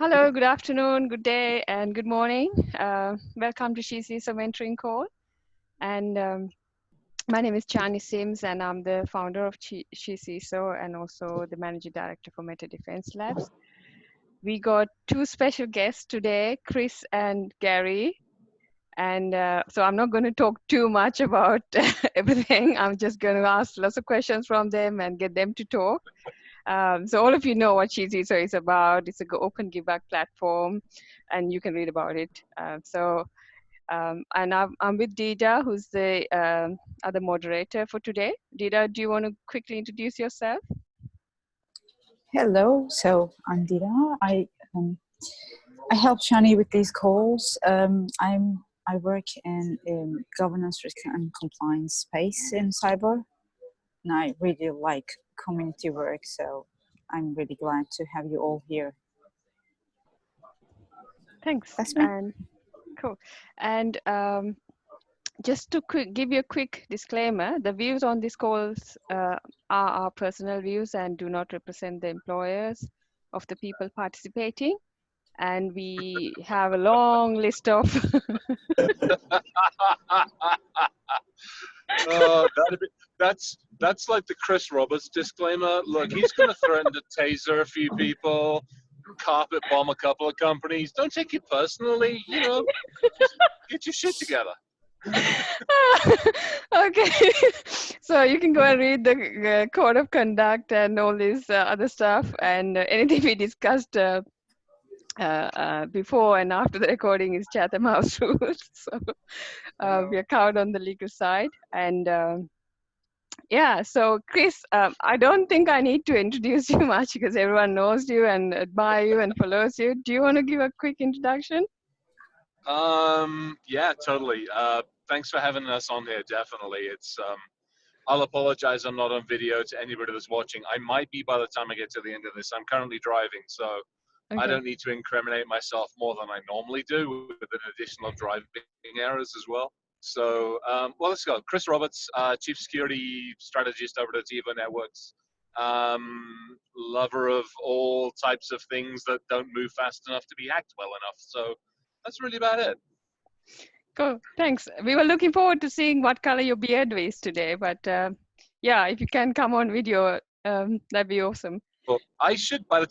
Hello, good afternoon, good day, and good morning. Welcome to CISO Mentoring Call. And my name is Chani Sims, and I'm the founder of CISO and also the managing director for Meta Defense Labs. We got two special guests today, Chris and Gary. And so I'm not going to talk too much about everything. I'm just going to ask lots of questions from them and get them to talk. So all of you know what CISO is about. It's an open give back platform, and you can read about it. And I'm with Dida, who's the other moderator for today. Dida, do you want to quickly introduce yourself? Hello, so I'm Dida. I help Shani with these calls. I work in governance, risk and compliance space in cyber, and I really like community work. So I'm really glad to have you all here. Thanks. That's me. And cool. And just to give you a quick disclaimer, the views on these calls are our personal views and do not represent the employers of the people participating. And we have a long list of that's like the Chris Roberts disclaimer. Look, he's going to threaten to taser a few people, carpet bomb a couple of companies. Don't take it personally. You know, just get your shit together. Okay, so you can go and read the code of conduct and all this other stuff, and anything we discussed before and after the recording is Chatham House rules. So we are covered on the legal side. And yeah, so Chris, I don't think I need to introduce you much because everyone knows you and admire you and follows you. Do you want to give a quick introduction? Yeah, totally. Thanks for having us on here. Definitely. It's, I'll apologize. I'm not on video to anybody that's watching. I might be by the time I get to the end of this. I'm currently driving, so okay. I don't need to incriminate myself more than I normally do with an additional driving errors as well. So, well, let's go. Chris Roberts, Chief Security Strategist over at Evo Networks. Lover of all types of things that don't move fast enough to be hacked well enough. So that's really about it. Cool, thanks. We were looking forward to seeing what color your beard is today, but yeah, if you can come on video, that'd be awesome. Well, I should we'll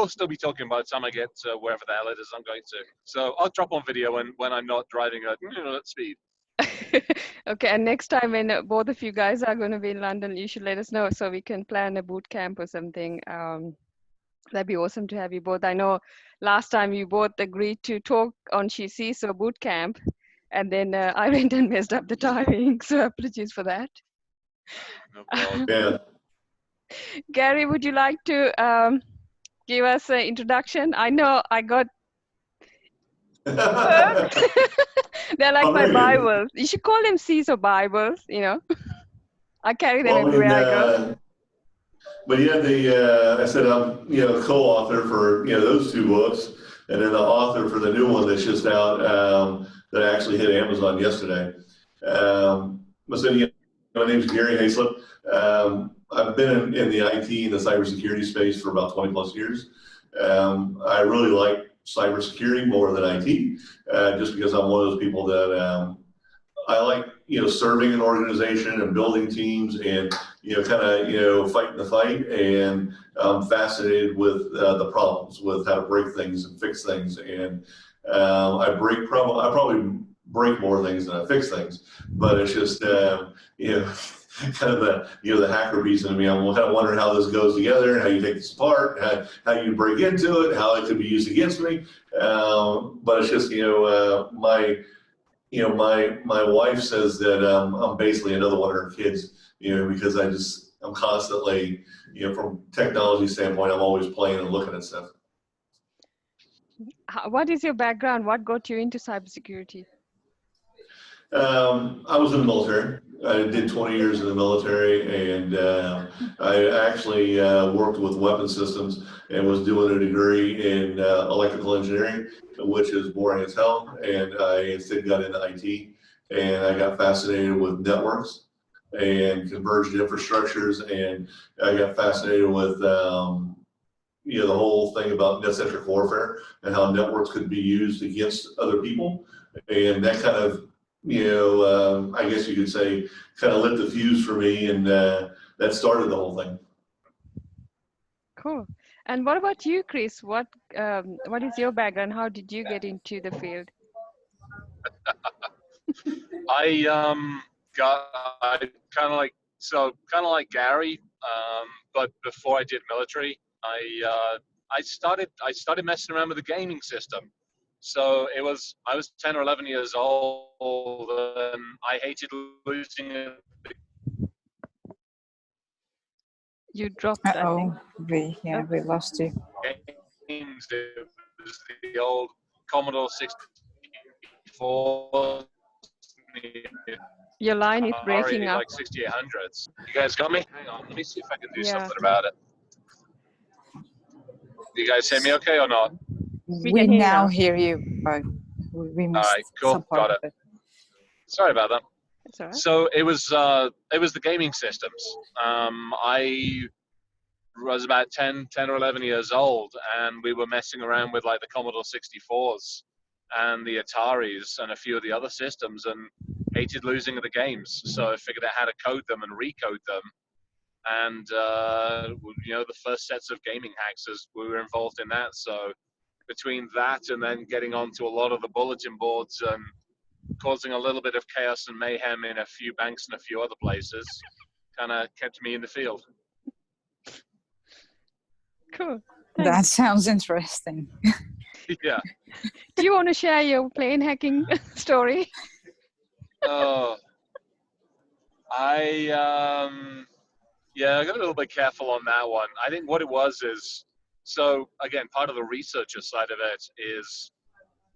still be talking by the time I get to wherever the hell it is I'm going to. So I'll drop on video when I'm not driving at speed. Okay, and next time when both of you guys are going to be in London, you should let us know so we can plan a boot camp or something. That'd be awesome to have you both. I know last time you both agreed to talk on CISO boot camp, and then I went and messed up the timing, so apologies for that. No problem. Yeah. Gary, would you like to give us an introduction? I know I got they're like my Bibles. You should call them CISO Bibles, you know. I carry them everywhere I go. But yeah, I said I'm co-author for those two books, and then the author for the new one that's just out that actually hit Amazon yesterday. My name is Gary Hayslip. I've been in the IT and the cybersecurity space for about 20 plus years. I really like cybersecurity more than IT, just because I'm one of those people that I like serving an organization and building teams and fighting the fight, and I'm fascinated with the problems, with how to break things and fix things, and I probably break more things than I fix things, but it's just kind of the hacker beast in me. I'm kind of wondering how this goes together, how you take this apart, how you break into it, how it could be used against me. But it's just my wife says that I'm basically another one of her kids, because I'm constantly, from technology standpoint, I'm always playing and looking at stuff. What is your background? What got you into cybersecurity? I was in the military. I did 20 years in the military, and I actually worked with weapon systems and was doing a degree in electrical engineering, which is boring as hell, and I instead got into IT, and I got fascinated with networks and converged infrastructures, and I got fascinated with the whole thing about net-centric warfare and how networks could be used against other people. And that kind of, I guess you could say, kind of lit the fuse for me, and that started the whole thing. Cool. And what about you, Chris? What is your background? How did you get into the field? I kind of like Gary, but before I did military, I started messing around with the gaming system. So I was 10 or 11 years old, and I hated losing it. You dropped, I think. We lost you. Games. It was the old Commodore 64. Your line is breaking up. Like 6800s. You guys got me? Hang on, let me see if I can do something Yeah. about it. You guys hear me okay or not? We now hear you, but we missed all right, cool. some part Got of it. Sorry about that. That's all right. So it was the gaming systems. I was about 10 or 11 years old, and we were messing around with like the Commodore 64s and the Ataris and a few of the other systems, and hated losing the games. So I figured out how to code them and recode them. And the first sets of gaming hacks, we were involved in that. So between that and then getting onto a lot of the bulletin boards and causing a little bit of chaos and mayhem in a few banks and a few other places, kind of kept me in the field. Cool. That Thanks. sounds interesting. Yeah. Do you want to share your plane hacking story? Oh, I got a little bit careful on that one. I think what it was is, so again, part of the researcher side of it is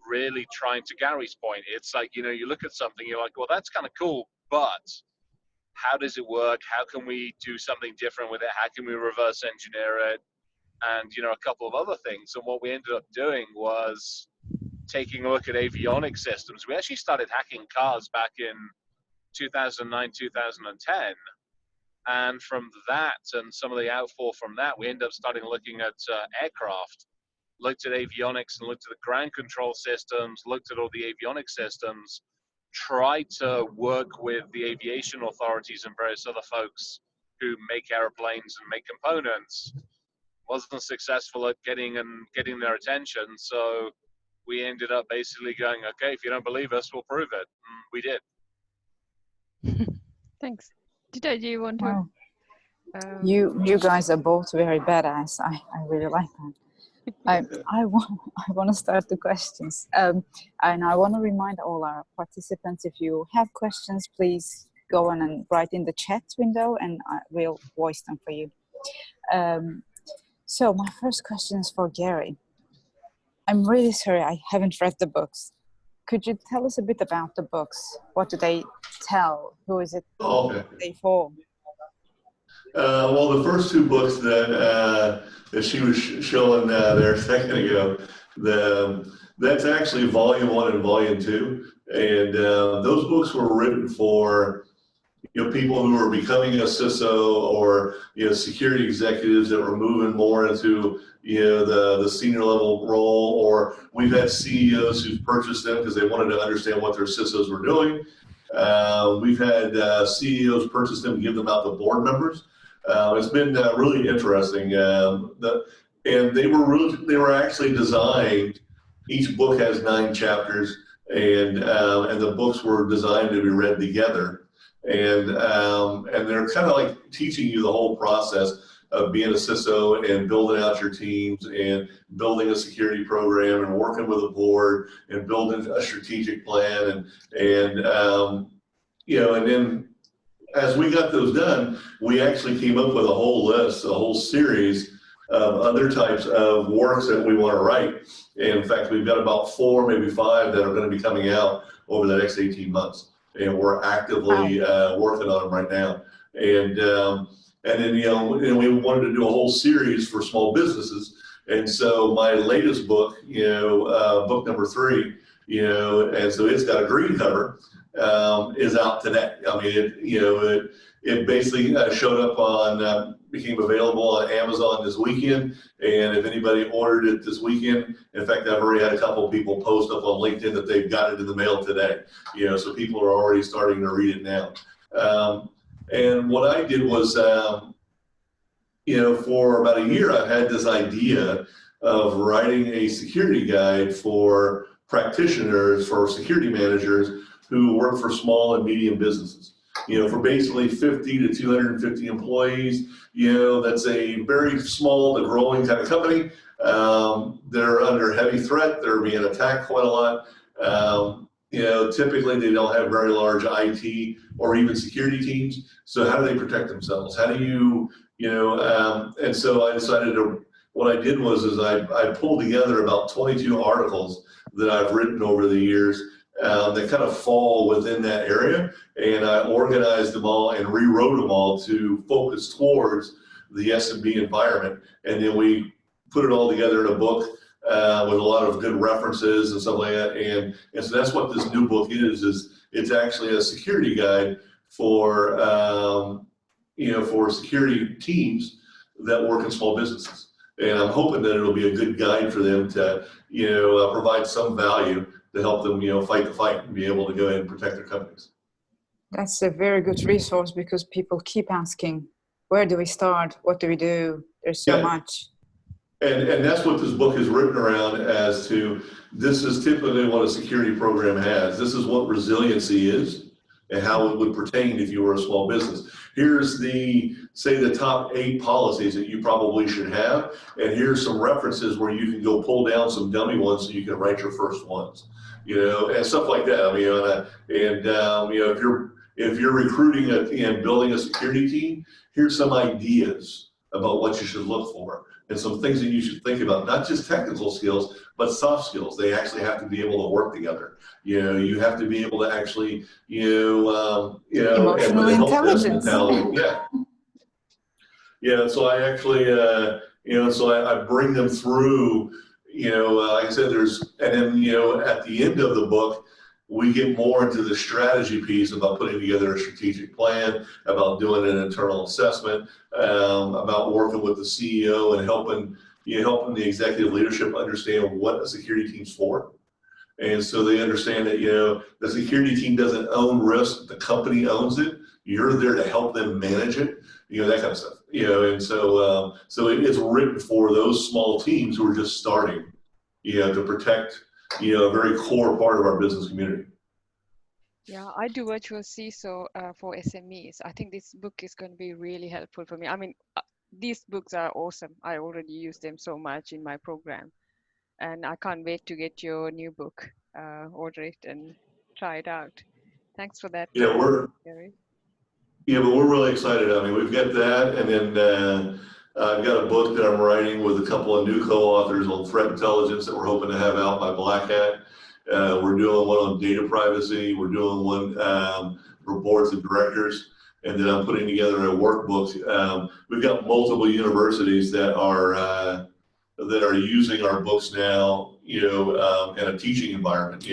really trying, to Gary's point, it's like, you look at something, you're like, well, that's kind of cool, but how does it work? How can we do something different with it? How can we reverse engineer it? And, a couple of other things. And what we ended up doing was taking a look at avionics systems. We actually started hacking cars back in 2009, 2010. And from that and some of the outfall from that, we ended up starting looking at aircraft, looked at avionics and looked at the ground control systems, looked at all the avionics systems, tried to work with the aviation authorities and various other folks who make airplanes and make components. Wasn't successful at getting their attention. So we ended up basically going, okay, if you don't believe us, we'll prove it. And we did. Thanks. Did you want to? Wow. You guys are both very badass. I really like that. I want to start the questions. And I want to remind all our participants, if you have questions, please go on and write in the chat window, and I will voice them for you. So my first question is for Gary. I'm really sorry, I haven't read the books. Could you tell us a bit about the books? What do they tell? Who is it they for? Well, the first two books that she was showing there a second ago, that's actually volume 1 and volume 2. And those books were written for people who are becoming a CISO or security executives that were moving more into the senior level role, or we've had CEOs who've purchased them because they wanted to understand what their CISOs were doing. We've had CEOs purchase them and give them out to board members. It's been really interesting. And they were actually designed. Each book has 9 chapters, and the books were designed to be read together. And they're kind of like teaching you the whole process of being a CISO and building out your teams and building a security program and working with a board and building a strategic plan and then as we got those done, we actually came up with a whole list, a whole series of other types of works that we want to write. And in fact, we've got about 4, maybe 5 that are going to be coming out over the next 18 months. And we're actively working on them right now. And then, we wanted to do a whole series for small businesses. And so my latest book, book number 3, and so it's got a green cover, is out today. I mean, it basically showed up on became available on Amazon this weekend, and if anybody ordered it this weekend, in fact, I've already had a couple of people post up on LinkedIn that they've got it in the mail today. So people are already starting to read it now. And what I did was, for about a year, I've had this idea of writing a security guide for practitioners, for security managers who work for small and medium businesses. For basically 50 to 250 employees, that's a very small to growing kind of company. They're under heavy threat. They're being attacked quite a lot. Typically they don't have very large IT or even security teams. So how do they protect themselves? How do you, and so I decided what I did was I pulled together about 22 articles that I've written over the years that kind of fall within that area, and I organized them all and rewrote them all to focus towards the SMB environment, and then we put it all together in a book with a lot of good references and stuff like that, and so that's what this new book is it's actually a security guide for for security teams that work in small businesses, and I'm hoping that it'll be a good guide for them to provide some value to help them, fight the fight and be able to go ahead and protect their companies. That's a very good resource because people keep asking, where do we start? What do we do? There's so much. And that's what this book is written around as to, this is typically what a security program has. This is what resiliency is and how it would pertain if you were a small business. Here's say the top 8 policies that you probably should have, and here's some references where you can go pull down some dummy ones so you can write your first ones, and stuff like that. If you're recruiting and building a security team, here's some ideas about what you should look for and some things that you should think about, not just technical skills, but soft skills. They actually have to be able to work together. You have to be able to actually, emotional intelligence. So I actually, so I bring them through, like I said, and then, at the end of the book, we get more into the strategy piece about putting together a strategic plan, about doing an internal assessment, about working with the CEO and helping the executive leadership understand what a security team's for. And so they understand that, the security team doesn't own risk, the company owns it. You're there to help them manage it, that kind of stuff. And so it's written for those small teams who are just starting, to protect a very core part of our business community. Yeah, I do virtual CISO for SMEs. I think this book is going to be really helpful for me. I mean, these books are awesome. I already use them so much in my program, and I can't wait to get your new book, order it and try it out. Thanks for that, Gary. Yeah, but we're really excited. I mean, we've got that, and then I've got a book that I'm writing with a couple of new co-authors on threat intelligence that we're hoping to have out by Black Hat. We're doing one on data privacy. We're doing one for boards of directors, and then I'm putting together a workbook. We've got multiple universities that are using our books now, in a teaching environment,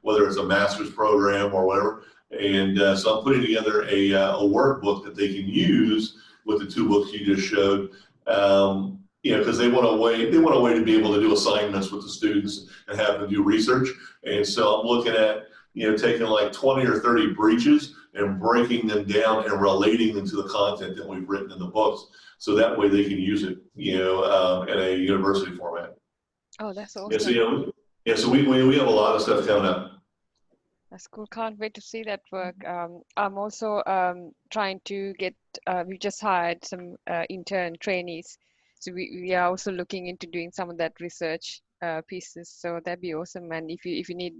whether it's a master's program or whatever. And so I'm putting together a workbook that they can use with the 2 books you just showed, because they want a way to be able to do assignments with the students and have them do research. And so I'm looking at, taking like 20 or 30 breaches and breaking them down and relating them to the content that we've written in the books. So that way they can use it, in a university format. Oh, that's awesome. So we have a lot of stuff coming up. That's cool. Can't wait to see that work. I'm also trying to get, we just hired some intern trainees. So we are also looking into doing some of that research pieces. So that'd be awesome. And if you need,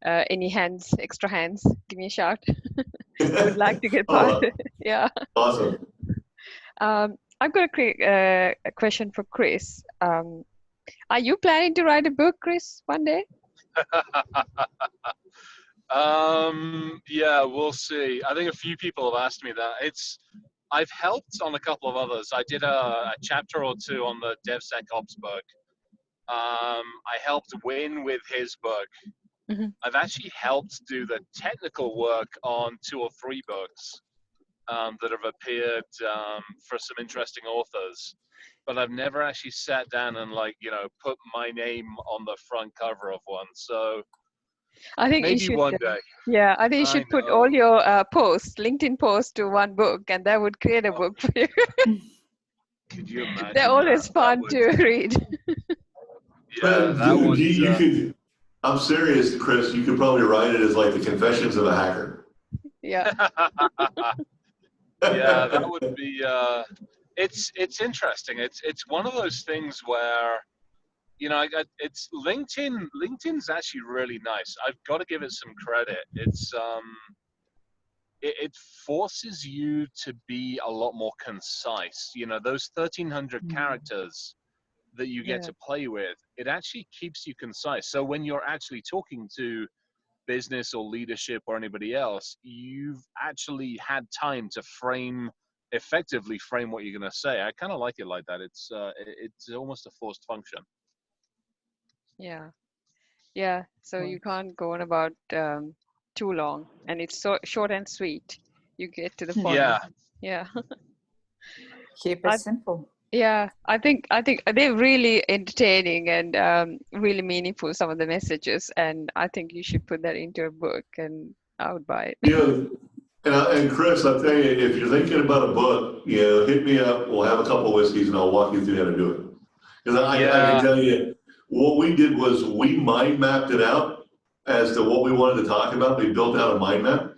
any extra hands, give me a shout. I would like to get part. Yeah. Awesome. I've got a question for Chris. Are you planning to write a book, Chris, one day? Yeah, we'll see. I think a few people have asked me that. I've helped on a couple of others. I did a chapter or 2 on the DevSecOps book. I helped Win with his book. Mm-hmm. I've actually helped do the technical work on 2 or 3 books. that have appeared for some interesting authors, but I've never actually sat down and put my name on the front cover of one. So I think you maybe should. one day. Yeah, I think you I should put know. all your posts, LinkedIn posts, to one book, and that would create a book for you. Could you imagine They're always that? That fun would, to read. yeah, But that dude, would. you could. I'm serious, Chris. You could probably write it as like the Confessions of a Hacker. Yeah, Yeah, that would be. It's interesting. It's one of those things where it's LinkedIn. LinkedIn's actually really nice. I've got to give it some credit. It forces you to be a lot more concise. Those 1,300 characters that you get yeah, to play with, it actually keeps you concise. So when you're actually talking to business or leadership or anybody else, you've actually had time to effectively frame what you're going to say. I kind of like it like that. It's almost a forced function. yeah, yeah. So you can't go on about too long, and it's so short and sweet. You get to the point. Yeah, Yeah. Keep it I, simple. yeah, I think they're really entertaining and really meaningful, some of the messages, and I think you should put that into a book, and I would buy it. You know, and Chris, I'll tell you, if you're thinking about a book, hit me up. We'll have a couple of whiskeys, and I'll walk you through how to do it. Because I can yeah, tell you, what we did was we mind mapped it out as to what we wanted to talk about. We built out a mind map,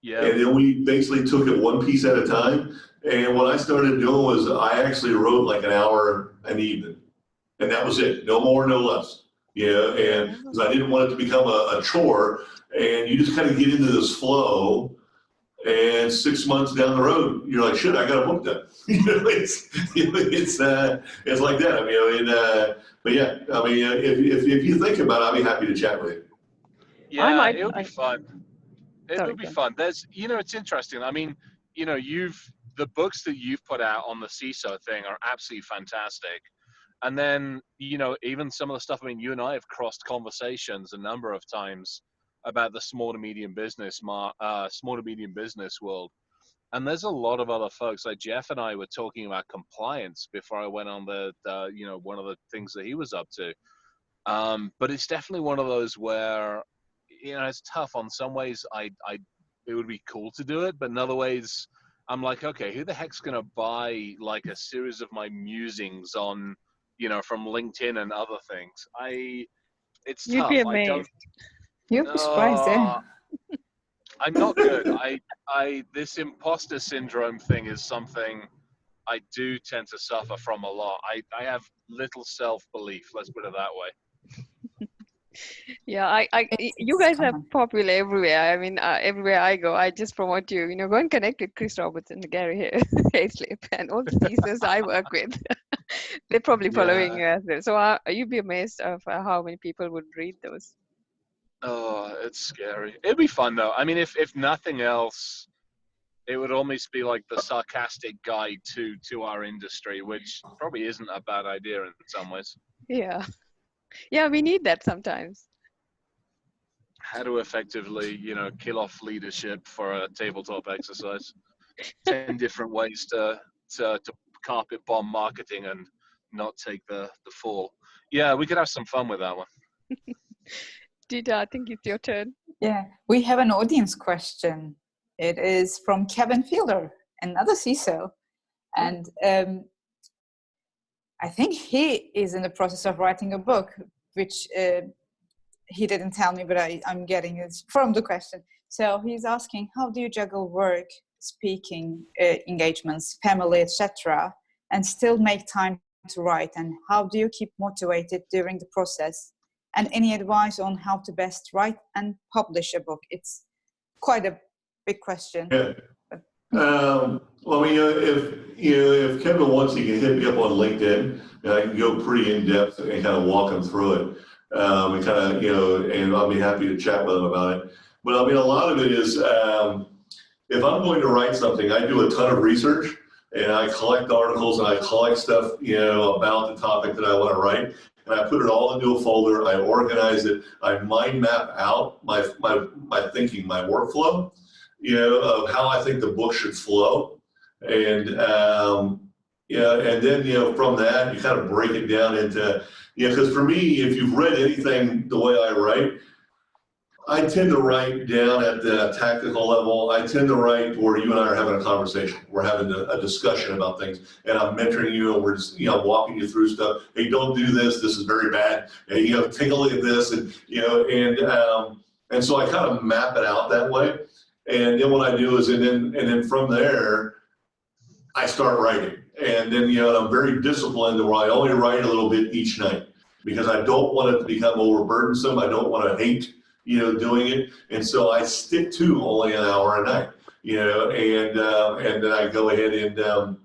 yeah, and then we basically took it one piece at a time. And what I started doing was I actually wrote like an hour an evening, and that was it. No more, no less. yeah, And because I didn't want it to become a chore, and you just kind of get into this flow. And 6 months down the road, you're like, shit, I got a book done. It's like that. But yeah, if you think about it, I'll be happy to chat with you. I yeah. might. It would be fun. It Sorry, would be John. fun. It's interesting. I mean, the books that you've put out on the CISO thing are absolutely fantastic. And then, even some of the stuff, I mean, you and I have crossed conversations a number of times about the small to medium business world. And there's a lot of other folks, like Jeff and I were talking about compliance before I went on one of the things that he was up to. But it's definitely one of those where, it's tough. On some ways, it would be cool to do it, but in other ways, I'm like, okay, who the heck's gonna buy like a series of my musings on, from LinkedIn and other things? It's You'd be tough. I don't. amazed. You'll be surprised, Uh, I'm not good. This imposter syndrome thing is something I do tend to suffer from a lot. I have little self-belief. Let's put it that way. Yeah, you It's guys are common. popular everywhere. I mean, everywhere I go, I just promote you. Go and connect with Chris Robertson, Gary Hayslip, and all the CISOs I work with. They're probably following Yeah. you as well. So you'd be amazed of how many people would read those. Oh, it's scary. It'd be fun though. I mean, if nothing else, it would almost be like the sarcastic guide to our industry, which probably isn't a bad idea in some ways. Yeah, yeah, we need that sometimes. How to effectively, kill off leadership for a tabletop exercise. 10 different ways to carpet bomb marketing and not take the fall. Yeah, we could have some fun with that one. Dita, I think it's your turn. Yeah, we have an audience question. It is from Kevin Fielder, another CISO. And I think he is in the process of writing a book, which he didn't tell me, but I'm getting it from the question. So he's asking, how do you juggle work, speaking engagements, family, etc., and still make time to write? And how do you keep motivated during the process? And any advice on how to best write and publish a book? It's quite a big question. Yeah. Well, if Kevin wants, he can hit me up on LinkedIn, and I can go pretty in depth and kind of walk him through it, and kind of and I'll be happy to chat with him about it. But I mean, a lot of it is if I'm going to write something, I do a ton of research, and I collect articles and I collect stuff about the topic that I want to write, and I put it all into a folder. I organize it. I mind map out my thinking, my workflow. of how I think the book should flow. And, and then, from that, you kind of break it down into, because for me, if you've read anything the way I write, I tend to write down at the tactical level. I tend to write where you and I are having a conversation. We're having a discussion about things, and I'm mentoring you, and we're just, walking you through stuff. Hey, don't do this. This is very bad. And, take a look at this, and so I kind of map it out that way. And then what I do is, and then from there, I start writing. And then, I'm very disciplined where I only write a little bit each night because I don't want it to become overburdensome. I don't want to hate doing it. And so I stick to only an hour a night, and then I go ahead and, and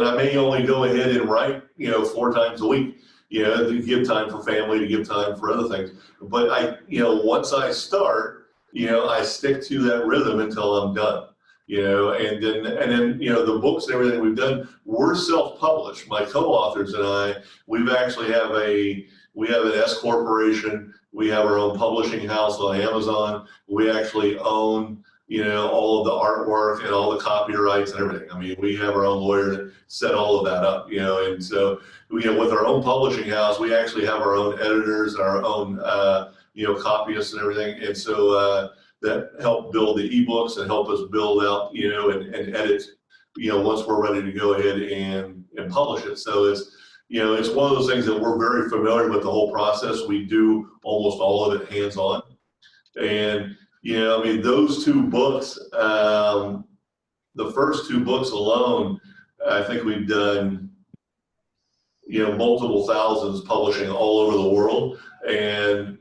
I may only go ahead and write, 4 times a week, to give time for family, to give time for other things. But once I start, I stick to that rhythm until I'm done, and then, the books and everything we've done, we're self-published. My co-authors and I, we have an S corporation. We have our own publishing house on Amazon. We actually own, all of the artwork and all the copyrights and everything. I mean, we have our own lawyer that set all of that up, and so, with our own publishing house, we actually have our own editors and our own, copyists and everything. And so that help build the ebooks and help us build out, and edit, once we're ready to go ahead and publish it. So it's one of those things that we're very familiar with the whole process. We do almost all of it hands-on. And, those 2 books, the first 2 books alone, I think we've done, multiple thousands publishing all over the world. And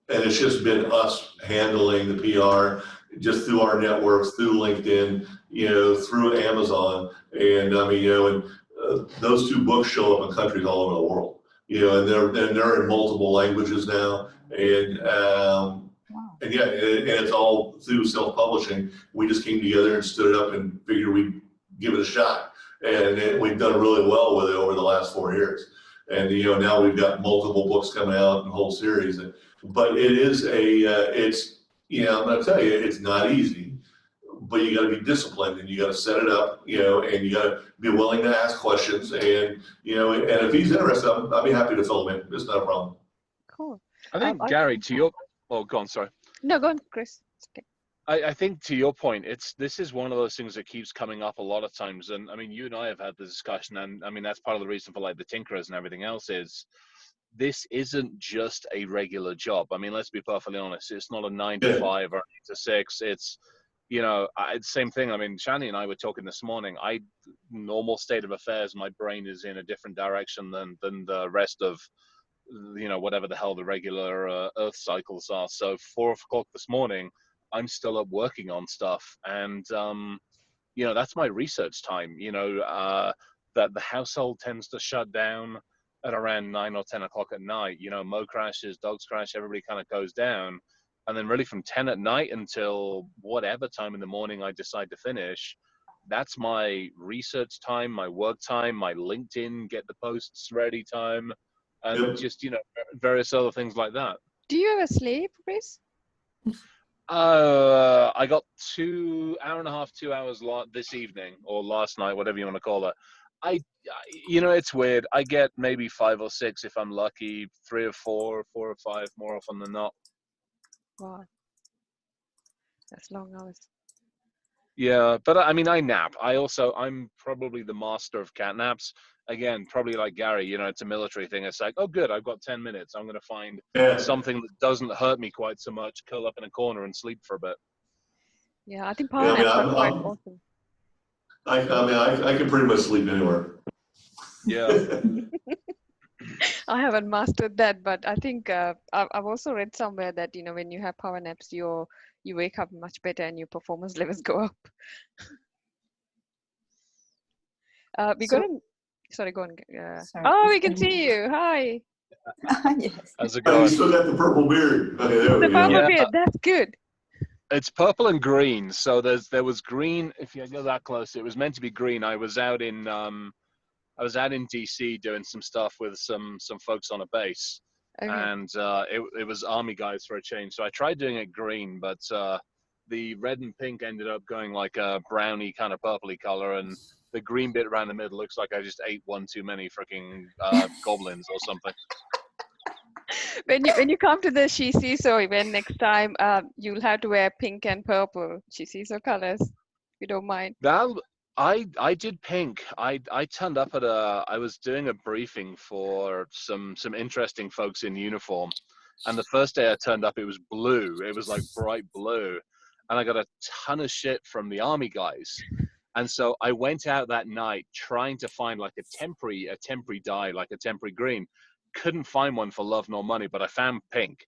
it's just been us handling the PR just through our networks, through LinkedIn, through Amazon. And those 2 books show up in countries all over the world, and they're in multiple languages now. And and it's all through self-publishing. We just came together and stood it up and figured we'd give it a shot. And we've done really well with it over the last 4 years. And now we've got multiple books coming out in a whole series. But it is I'm gonna tell you, it's not easy. But you got to be disciplined, and you got to set it up, and you got to be willing to ask questions. And and if he's interested, I'll be happy to fill him in. It's not a problem. Cool. I think, Gary, to your, go on, sorry. No, go on, Chris. It's okay. I think to your point, this is one of those things that keeps coming up a lot of times. And you and I have had the discussion, and that's part of the reason for like the tinkerers and everything else is this isn't just a regular job. Let's be perfectly honest. It's not a 9 to 5 or 8 to 6. It's, same thing. Shani and I were talking this morning. Normal state of affairs, my brain is in a different direction than the rest of, whatever the hell the regular Earth cycles are. So 4 o'clock this morning, I'm still up working on stuff, and that's my research time. That the household tends to shut down at around 9 or 10 o'clock at night. Mo crashes, dogs crash, everybody kind of goes down. And then really from 10 at night until whatever time in the morning I decide to finish, that's my research time, my work time, my LinkedIn, get the posts ready time, and just, various other things like that. Do you ever sleep, Chris? I got 2 hours this evening, or last night, whatever you want to call it. It's weird. I get maybe 5 or 6 if I'm lucky, 3 or 4, 4 or 5 more often than not. Wow, that's long hours. Yeah, but I nap. I'm probably the master of cat naps. Again, probably like Gary, it's a military thing. It's like, oh, good, I've got 10 minutes. I'm going to find something that doesn't hurt me quite so much, curl up in a corner and sleep for a bit. Yeah, I think power naps are quite awesome. I can pretty much sleep anywhere. Yeah. I haven't mastered that, but I think I've also read somewhere that when you have power naps, you wake up much better and your performance levels go up. Sorry, go on. Oh, we can see you. Hi. Yes. How's it going? You still got the purple beard. Okay, there we The go. purple beard. That's good. It's purple and green. So there was green. If you go that close, it was meant to be green. I was out in DC doing some stuff with some folks on a base, okay. And it was army guys for a change. So I tried doing it green, but the red and pink ended up going like a browny kind of purpley color, and the green bit around the middle looks like I just ate one too many freaking goblins or something. When you come to the CISO event next time, you'll have to wear pink and purple CISO colors, if you don't mind. I did pink. I turned up at I was doing a briefing for some interesting folks in uniform, and the first day I turned up, it was blue. It was like bright blue, and I got a ton of shit from the army guys. And so I went out that night trying to find like a temporary dye, like a temporary green. Couldn't find one for love nor money, but I found pink.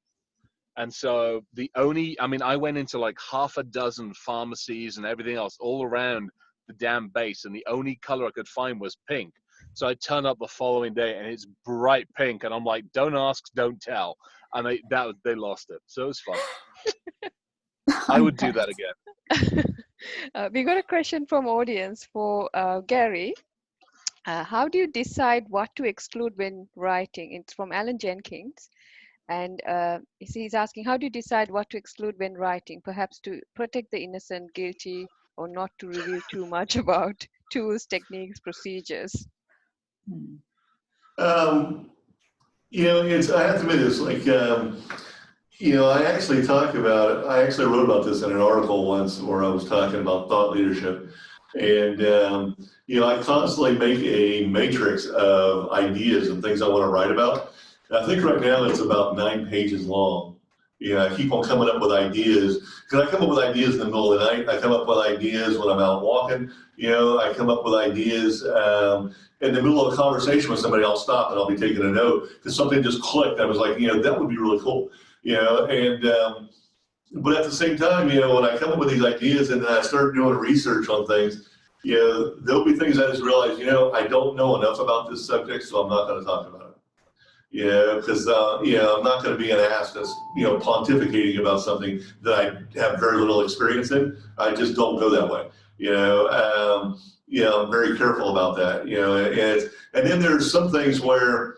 And so I went into like half a dozen pharmacies and everything else all around the damn base, and the only color I could find was pink. So I turned up the following day, and it's bright pink, and I'm like, don't ask, don't tell. And they lost it. So it was fun. I would do that again. We got a question from audience for Gary. How do you decide what to exclude when writing? It's from Alan Jenkins. And he's asking, how do you decide what to exclude when writing? Perhaps to protect the innocent, guilty, or not to reveal too much about tools, techniques, procedures? You know, I have to admit this, like, you know, I actually wrote about this in an article once where I was talking about thought leadership. And, you know, I constantly make a matrix of ideas and things I want to write about. And I think right now it's about 9 pages long. You know, I keep on coming up with ideas, because I come up with ideas in the middle of the night. I come up with ideas when I'm out walking. You know, I come up with ideas in the middle of a conversation with somebody. I'll stop and I'll be taking a note because something just clicked. I was like, you know, that would be really cool. You know, and but at the same time, you know, when I come up with these ideas and then I start doing research on things, you know, there'll be things I just realize, you know, I don't know enough about this subject, so I'm not going to talk about it. Yeah, because you know, I'm not going to be an ass that's, you know, pontificating about something that I have very little experience in. I just don't go that way. You know, I'm very careful about that. You know, and then there's some things where,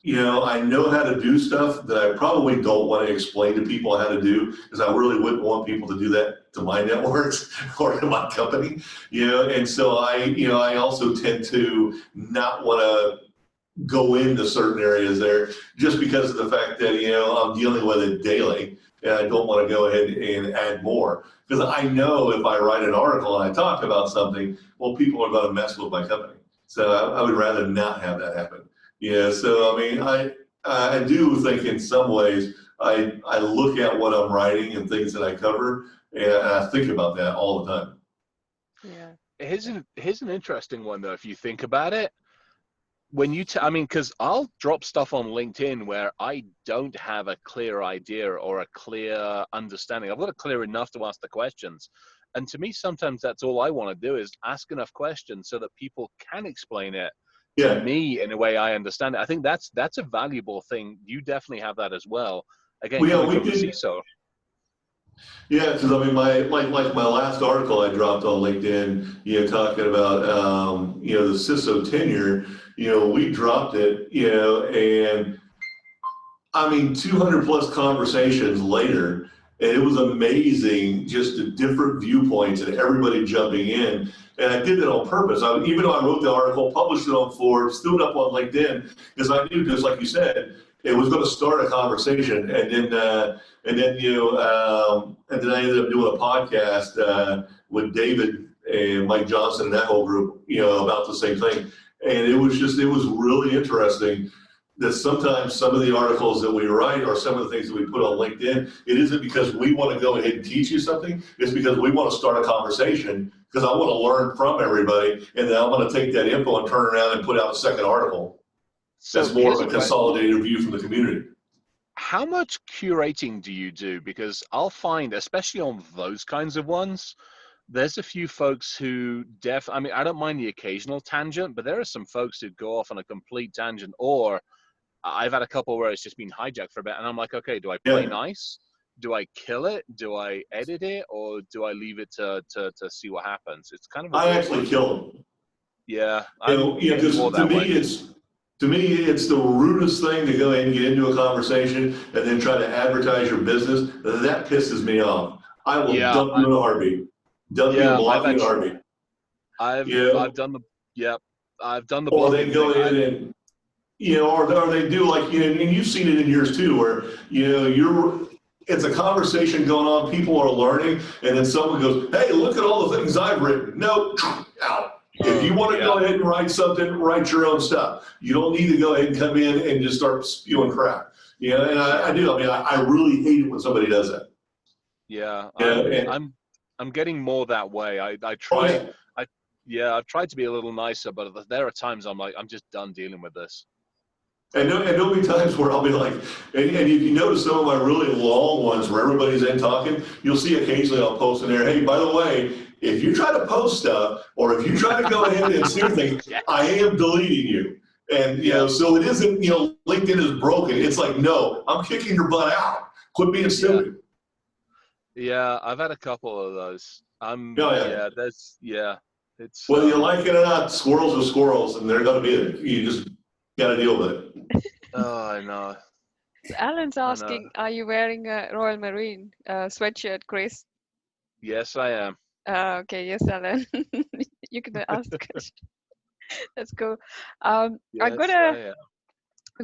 you know, I know how to do stuff that I probably don't want to explain to people how to do, because I really wouldn't want people to do that to my networks or to my company. You know, and so I also tend to not want to go into certain areas there just because of the fact that, you know, I'm dealing with it daily and I don't want to go ahead and add more, because I know if I write an article and I talk about something, well, people are going to mess with my company. So I would rather not have that happen. Yeah. So, I mean, I do think in some ways I look at what I'm writing and things that I cover, and I think about that all the time. Yeah. Here's an interesting one though, if you think about it. When you, I mean, because I'll drop stuff on LinkedIn where I don't have a clear idea or a clear understanding. I've got it clear enough to ask the questions. And to me, sometimes that's all I want to do is ask enough questions so that people can explain it to me in a way I understand it. I think that's a valuable thing. You definitely have that as well. Again, coming from the CISO. Yeah, because I mean, like my last article I dropped on LinkedIn, you know, talking about you know, the CISO tenure. You know, we dropped it, you know, and I mean, 200 plus conversations later, and it was amazing just the different viewpoints and everybody jumping in. And I did that on purpose. Even though I wrote the article, published it on Forbes, threw it up on LinkedIn, because I knew, just like you said, it was going to start a conversation. And then you know, and then I ended up doing a podcast with David and Mike Johnson and that whole group, you know, about the same thing. And it was really interesting that sometimes some of the articles that we write or some of the things that we put on LinkedIn, it isn't because we want to go ahead and teach you something. It's because we want to start a conversation, because I want to learn from everybody, and then I'm going to take that info and turn around and put out a second article. So that's more of a consolidated view from the community. How much curating do you do? Because I'll find, especially on those kinds of ones, there's a few folks who I mean, I don't mind the occasional tangent, but there are some folks who go off on a complete tangent, or I've had a couple where it's just been hijacked for a bit, and I'm like, okay, do I play nice? Do I kill it? Do I edit it? Or do I leave it to see what happens? It's kind of I actually kill them. Yeah. To me, it's the rudest thing to go ahead and get into a conversation and then try to advertise your business. That pisses me off. I will Yeah, dump you in a heartbeat. Dump you and yeah, block you in a heartbeat. I've done the, yeah, I've done the Or they blocking go thing. in and, or they do like, and you've seen it in yours too, where, it's a conversation going on, people are learning, and then someone goes, hey, look at all the things I've written. No, out. If you want to go ahead and write something, write your own stuff. You don't need to go ahead and come in and just start spewing crap. And I do. I mean, I really hate it when somebody does that. Yeah, And, I'm getting more that way. I oh try, yeah. I've tried to be a little nicer, but there are times I'm like, I'm just done dealing with this. And there'll be times where I'll be like, and if you notice some of my really long ones where everybody's in talking, you'll see occasionally I'll post in there, hey, by the way, if you try to post stuff or if you try to go ahead and steer things, Yes. I am deleting you. And, so it isn't, LinkedIn is broken. It's like, no, I'm kicking your butt out. Quit being stupid. Yeah, I've had a couple of those. It's Whether you like it or not, squirrels are squirrels and they're going to be it. You just got to deal with it. Oh, I know. Alan's I know. asking, are you wearing a Royal Marine sweatshirt, Chris? Yes, I am. Okay, yes, Alan. You can ask the question. Let's go. I Yes, got I am.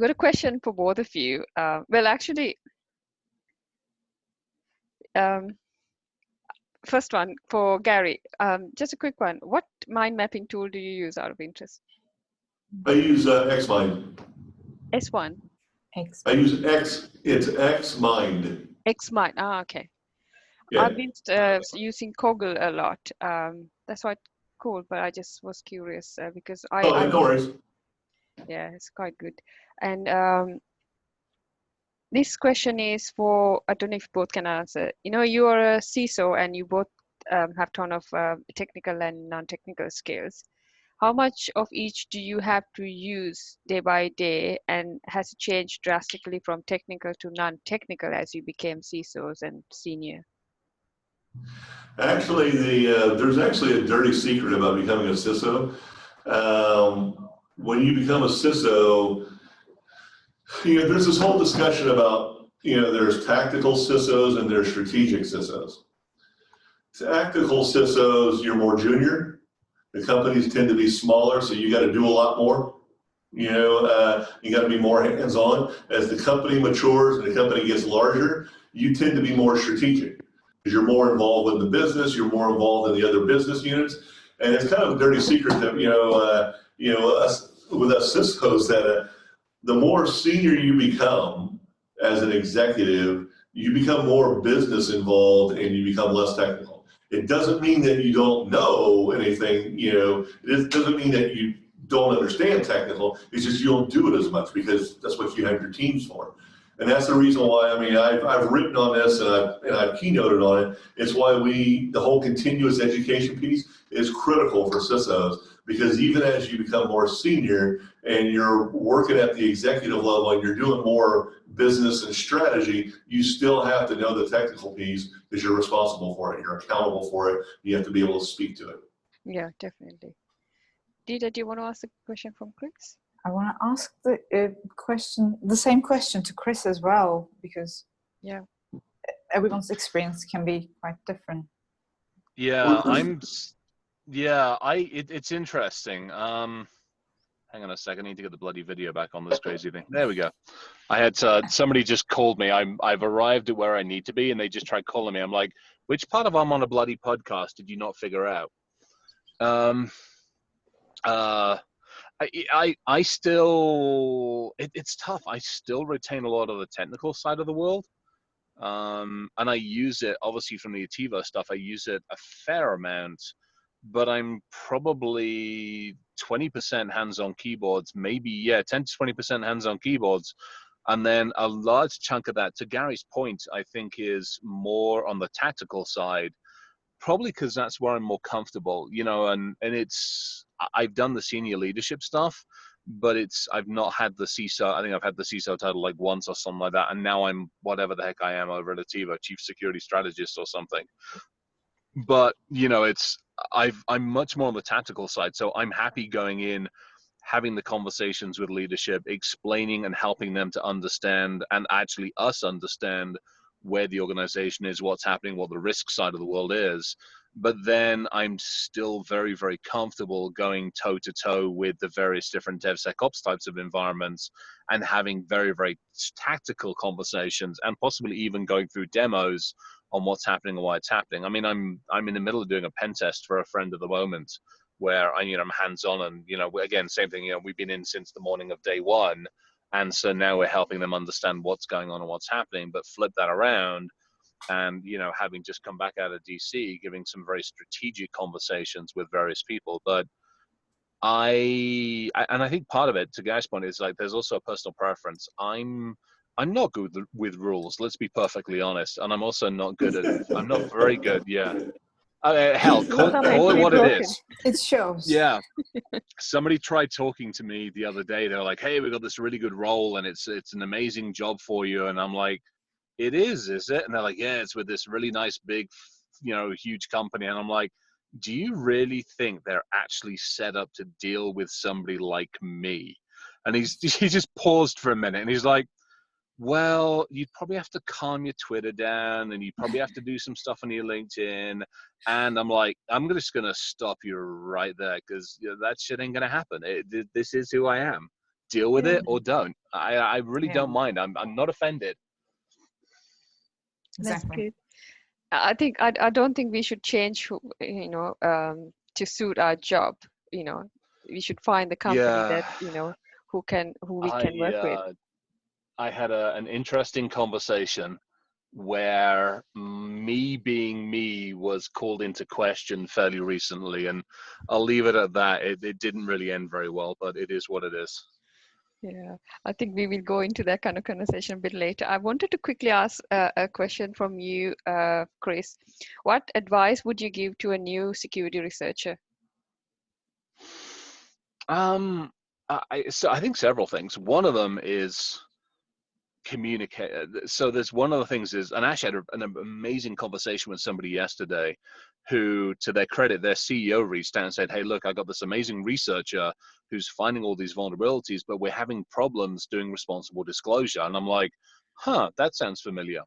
a question for both of you. Well, actually, first one for Gary. Just a quick one. What mind mapping tool do you use out of interest? I use XMind. S1. I use X. It's XMind. XMind. Ah, okay. Yeah. I've been using Coggle a lot. That's why it's cool, but I just was curious because No worries. yeah, it's quite good. And this question is for, I don't know if you both can answer. You are a CISO and you both have ton of technical and non-technical skills. How much of each do you have to use day by day, and has it changed drastically from technical to non-technical as you became CISOs and senior? Actually, there's actually a dirty secret about becoming a CISO. When you become a CISO, there's this whole discussion about, there's tactical CISOs and there's strategic CISOs. Tactical CISOs, you're more junior. The companies tend to be smaller, so you got to do a lot more. You got to be more hands-on. As the company matures and the company gets larger, you tend to be more strategic because you're more involved in the business, you're more involved in the other business units, and it's kind of a dirty secret that with us CISOs that the more senior you become as an executive, you become more business involved and you become less technical. It doesn't mean that you don't know anything, it doesn't mean that you don't understand technical, it's just you don't do it as much because that's what you have your teams for. And that's the reason why, I've written on this and I've keynoted on it. It's why the whole continuous education piece is critical for CISOs, because even as you become more senior and you're working at the executive level and you're doing more business and strategy, you still have to know the technical piece because you're responsible for it, you're accountable for it, you have to be able to speak to it. Yeah, definitely. Dita, do you want to ask a question from Chris? I want to ask the same question to Chris as well, because everyone's experience can be quite different. Yeah, it's interesting. Hang on a second, I need to get the bloody video back on this crazy thing. There we go. I had somebody just called me. I've arrived at where I need to be, and they just tried calling me. I'm like, which part of I'm on a bloody podcast did you not figure out? I still, it's tough. I still retain a lot of the technical side of the world. And I use it, obviously from the Ativo stuff, I use it a fair amount, but I'm probably 20% hands-on keyboards, maybe, 10 to 20% hands-on keyboards. And then a large chunk of that, to Gary's point, I think is more on the tactical side, probably because that's where I'm more comfortable, and I've done the senior leadership stuff, but I've not had the CISO. I think I've had the CISO title like once or something like that, and now I'm whatever the heck I am over at Ativo, chief security strategist or something. But I'm much more on the tactical side, so I'm happy going in, having the conversations with leadership, explaining and helping them to understand, and actually us understand where the organization is, what's happening, what the risk side of the world is. But then I'm still very, very comfortable going toe to toe with the various different DevSecOps types of environments and having very, very tactical conversations, and possibly even going through demos on what's happening and why it's happening. I mean, I'm in the middle of doing a pen test for a friend at the moment, where I'm hands-on, and again, same thing. We've been in since the morning of day one, and so now we're helping them understand what's going on and what's happening. But flip that around, and having just come back out of DC, giving some very strategic conversations with various people. But I think part of it, to Guy's point, is like there's also a personal preference. I'm not good with rules. Let's be perfectly honest, and I'm also not good at. I'm not very good. Yeah. Hell, call it what it is. It shows. Yeah. Somebody tried talking to me the other day. They're like, "Hey, we got this really good role, and it's an amazing job for you." And I'm like, "It is it?" And they're like, "Yeah, it's with this really nice, big, huge company." And I'm like, "Do you really think they're actually set up to deal with somebody like me?" And he just paused for a minute, and he's like, "Well, you'd probably have to calm your Twitter down, and you probably have to do some stuff on your LinkedIn." And I'm like, I'm just going to stop you right there, because that shit ain't going to happen. This is who I am. Deal with it or don't. I really don't mind. I'm not offended. That's Exactly. good. I don't think we should change, to suit our job. We should find the company Yeah. that, who we can work with. I had an interesting conversation where me being me was called into question fairly recently, and I'll leave it at that. It didn't really end very well, but it is what it is. Yeah, I think we will go into that kind of conversation a bit later. I wanted to quickly ask a question from you, Chris. What advice would you give to a new security researcher? So I think several things. One of them is communicate. So there's one of the things is, and I actually had an amazing conversation with somebody yesterday who, to their credit, their CEO reached out and said, "Hey, look, I got this amazing researcher who's finding all these vulnerabilities, but we're having problems doing responsible disclosure." And I'm like, that sounds familiar.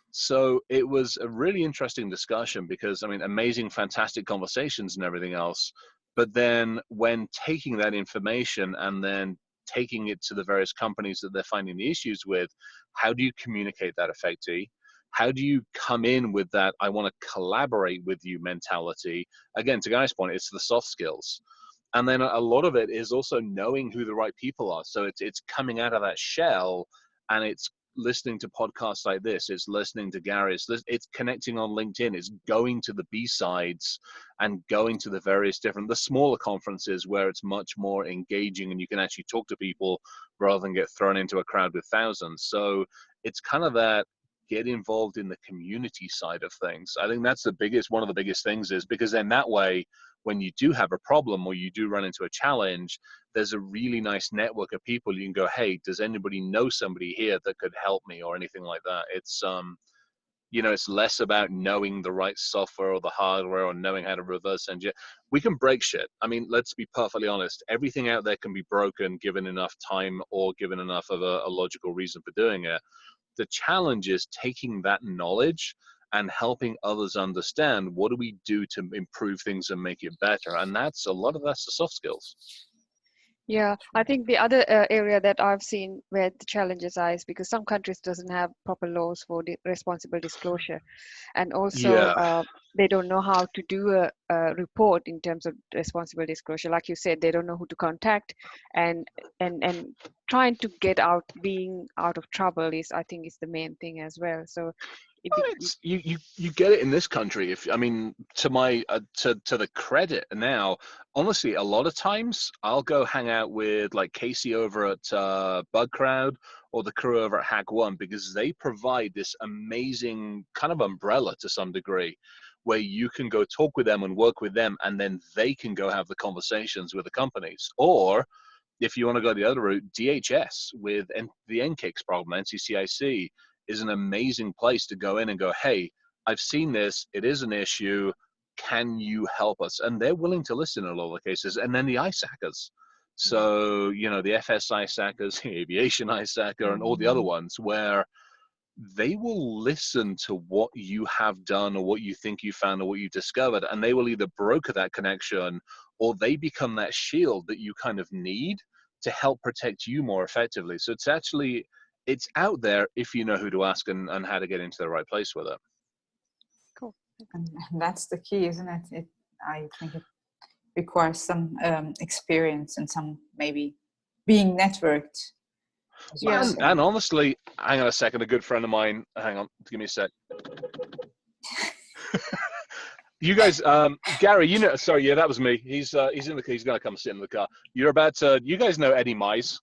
So it was a really interesting discussion, because amazing, fantastic conversations and everything else. But then when taking that information and then taking it to the various companies that they're finding the issues with, how do you communicate that effectively? How do you come in with that "I want to collaborate with you" mentality? Again, to Guy's point, it's the soft skills. And then a lot of it is also knowing who the right people are. So it's coming out of that shell, and it's listening to podcasts like this, it's listening to Gary, it's connecting on LinkedIn, it's going to the B-sides and going to the various different, the smaller conferences where it's much more engaging and you can actually talk to people rather than get thrown into a crowd with thousands. So it's kind of that, get involved in the community side of things. I think that's one of the biggest things, is because then that way, when you do have a problem or you do run into a challenge, there's a really nice network of people you can go, "Hey, does anybody know somebody here that could help me?" or anything like that. It's it's less about knowing the right software or the hardware or knowing how to reverse engineer. We can break shit. Let's be perfectly honest. Everything out there can be broken given enough time or given enough of a logical reason for doing it. The challenge is taking that knowledge and helping others understand, what do we do to improve things and make it better? And that's a lot of that's the soft skills. Yeah, I think the other area that I've seen where the challenges are is because some countries doesn't have proper laws for responsible disclosure, and also they don't know how to do a report in terms of responsible disclosure. Like you said, they don't know who to contact, and trying to get out, being out of trouble is, I think, is the main thing as well. So you get it in this country. If to my to the credit now, honestly, a lot of times I'll go hang out with like Casey over at Bug Crowd or the crew over at Hack One, because they provide this amazing kind of umbrella to some degree, where you can go talk with them and work with them, and then they can go have the conversations with the companies. Or if you want to go the other route, DHS with the NCICS program, NCCIC, is an amazing place to go in and go, "Hey, I've seen this. It is an issue. Can you help us?" And they're willing to listen in a lot of the cases. And then the ISACers. So, the FS ISACers, the Aviation ISACer, and all the other ones, where they will listen to what you have done or what you think you found or what you discovered, and they will either broker that connection or they become that shield that you kind of need to help protect you more effectively. So it's out there if you know who to ask and how to get into the right place with it. Cool. And that's the key, isn't it? I think it requires some experience and some maybe being networked. Yeah. And honestly, hang on a second, a good friend of mine, hang on, give me a sec. You guys, Gary, you know, sorry, yeah, that was me. He's in the car, he's going to come sit in the car. You guys know Eddie Mize?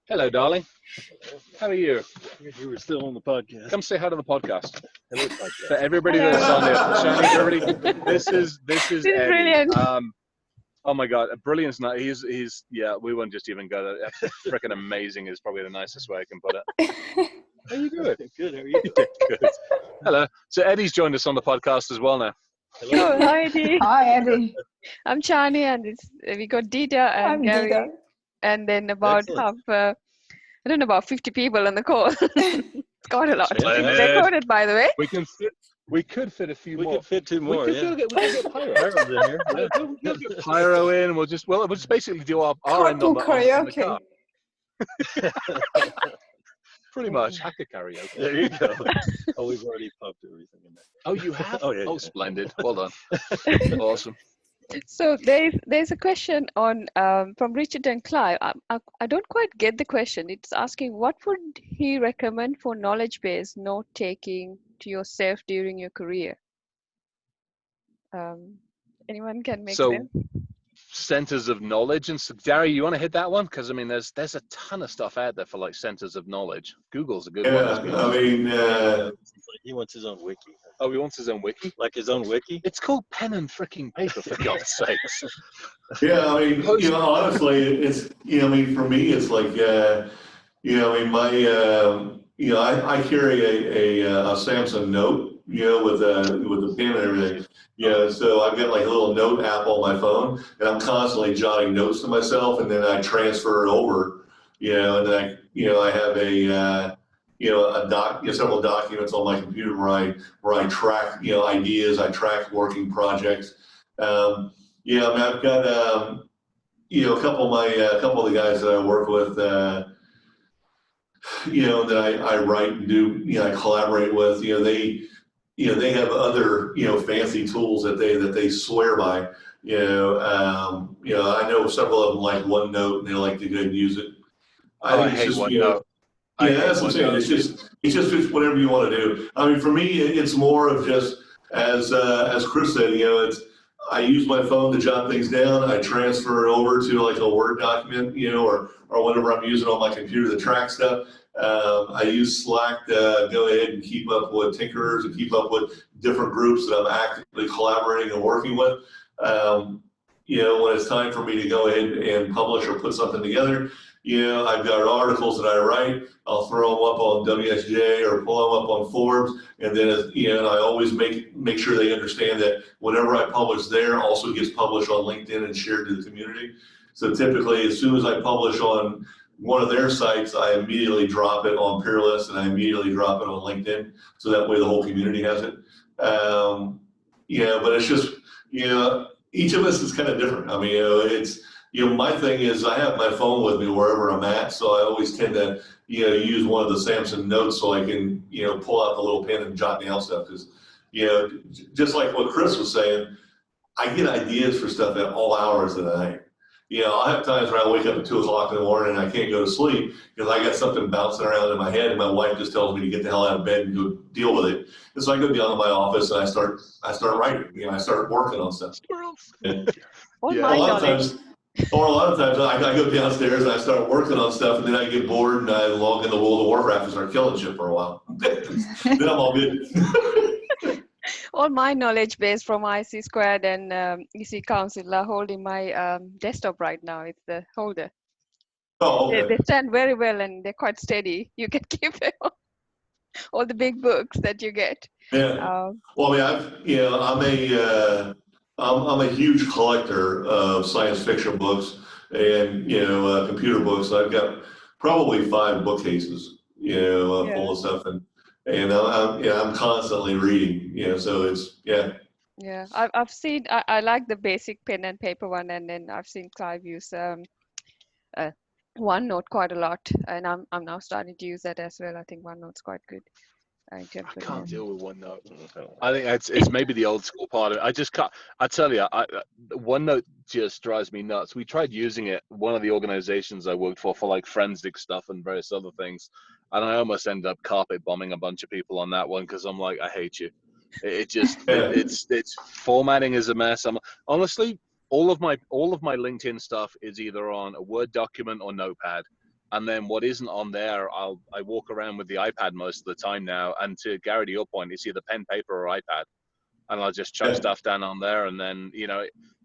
Hello, darling. How are you? You were still on the podcast. Come say hi to the podcast. Hello, podcast. For everybody that's on there, Shani, everybody, this is Eddie. Brilliant. Oh my God, brilliant's not. He's yeah. We won't just even go there. Freaking amazing is probably the nicest way I can put it. How are you doing? Good. How are you? Good. Hello. So Eddie's joined us on the podcast as well now. Hello. Hi, Eddie. Hi, Eddie. I'm Chani, and we got Dita and I'm Gary, Dita. and then about Excellent. I don't know, about 50 people on the call. It's quite a lot. Splendid. It's recorded, by the way. We could fit a few We more. could fit two more. We could get Pyro. Pyro's in here. We'll get Pyro in. We'll just basically do our end on the karaoke. car. Pretty much. Hacker karaoke. There you go. Oh, we've already pumped everything in there. Oh, you have? Oh, yeah. Oh, splendid. Well done. Awesome. So there's a question on from Richard and Clive. I don't quite get the question. It's asking, what would he recommend for knowledge-based note-taking to yourself during your career? Anyone can make sense? Centers of knowledge. And so, Gary, you want to hit that one? Because I mean, there's a ton of stuff out there for like centers of knowledge. Google's a good one. I mean, He wants his own wiki. Oh, he wants his own wiki? Like his own wiki? It's called pen and freaking paper, for God's sakes. yeah, I mean, honestly, it's, I mean, for me, it's like, I mean, my, I carry a Samsung Note, with the pen and everything. So I've got like a little note app on my phone, and I'm constantly jotting notes to myself, and then I transfer it over, and then I have a several documents on my computer where I track, ideas, I track working projects. I mean, I've got, a couple of the guys that I work with, that I write and do, I collaborate with, they have other, fancy tools that they swear by, I know several of them like OneNote, and they like to go and use it. I hate OneNote. Yeah, that's what I'm saying. It's just whatever you want to do. I mean, for me, it's more of just as Chris said. I use my phone to jot things down. I transfer it over to like a Word document, or whatever I'm using on my computer to track stuff. I use Slack to go ahead and keep up with tinkerers and keep up with different groups that I'm actively collaborating and working with. When it's time for me to go ahead and publish or put something together, I've got articles that I write. I'll throw them up on WSJ or pull them up on Forbes, and then I always make sure they understand that whatever I publish there also gets published on LinkedIn and shared to the community. So typically, as soon as I publish on one of their sites, I immediately drop it on Peerless, and I immediately drop it on LinkedIn, so that way the whole community has it. But it's just each of us is kind of different. I mean, it's. My thing is I have my phone with me wherever I'm at, so I always tend to, use one of the Samsung Notes so I can, pull out the little pen and jot down stuff. Because, just like what Chris was saying, I get ideas for stuff at all hours of the night. I'll have times where I wake up at 2 o'clock in the morning and I can't go to sleep because I got something bouncing around in my head, and my wife just tells me to get the hell out of bed and go deal with it. And so I go down to my office and I start writing. I start working on stuff. And, a lot of times I go downstairs and I start working on stuff, and then I get bored and I log into World of Warcraft and start killing shit for a while. Then I'm all good. All my knowledge base from IC Squared and EC Council are holding my desktop right now. It's the holder. Oh, okay. They stand very well and they're quite steady. You can keep it all the big books that you get. Yeah. Well, I mean, I'm a huge collector of science fiction books, and computer books. I've got probably 5 bookcases, full of stuff, and I'm constantly reading. So it's Yeah, I've seen. I like the basic pen and paper one, and then I've seen Clive use uh, OneNote quite a lot, and I'm now starting to use that as well. I think OneNote's quite good in terms I of can't notes. deal with OneNote. I think it's maybe the old school part of it. I just can't. I tell you, OneNote just drives me nuts. We tried using it. One of the organizations I worked for like forensic stuff and various other things, and I almost ended up carpet bombing a bunch of people on that one because I'm like, I hate you. It just it's formatting is a mess. I'm honestly all of my LinkedIn stuff is either on a Word document or Notepad. And then what isn't on there, I walk around with the iPad most of the time now. And to Gary, to your point, it's either pen, paper, or iPad, and I'll just chuck stuff down on there. And then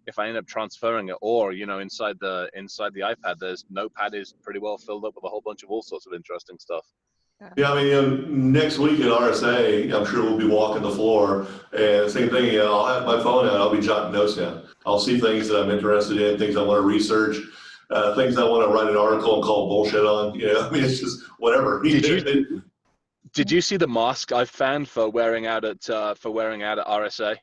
if I end up transferring it, or inside the iPad, there's Notepad is pretty well filled up with a whole bunch of all sorts of interesting stuff. Yeah, I mean, next week at RSA, I'm sure we'll be walking the floor, and same thing. I'll have my phone out. I'll be jotting notes down. I'll see things that I'm interested in, things I want to research, things I want to write an article and call bullshit on. I mean, it's just whatever. Did you see the mask I found for wearing out at RSA?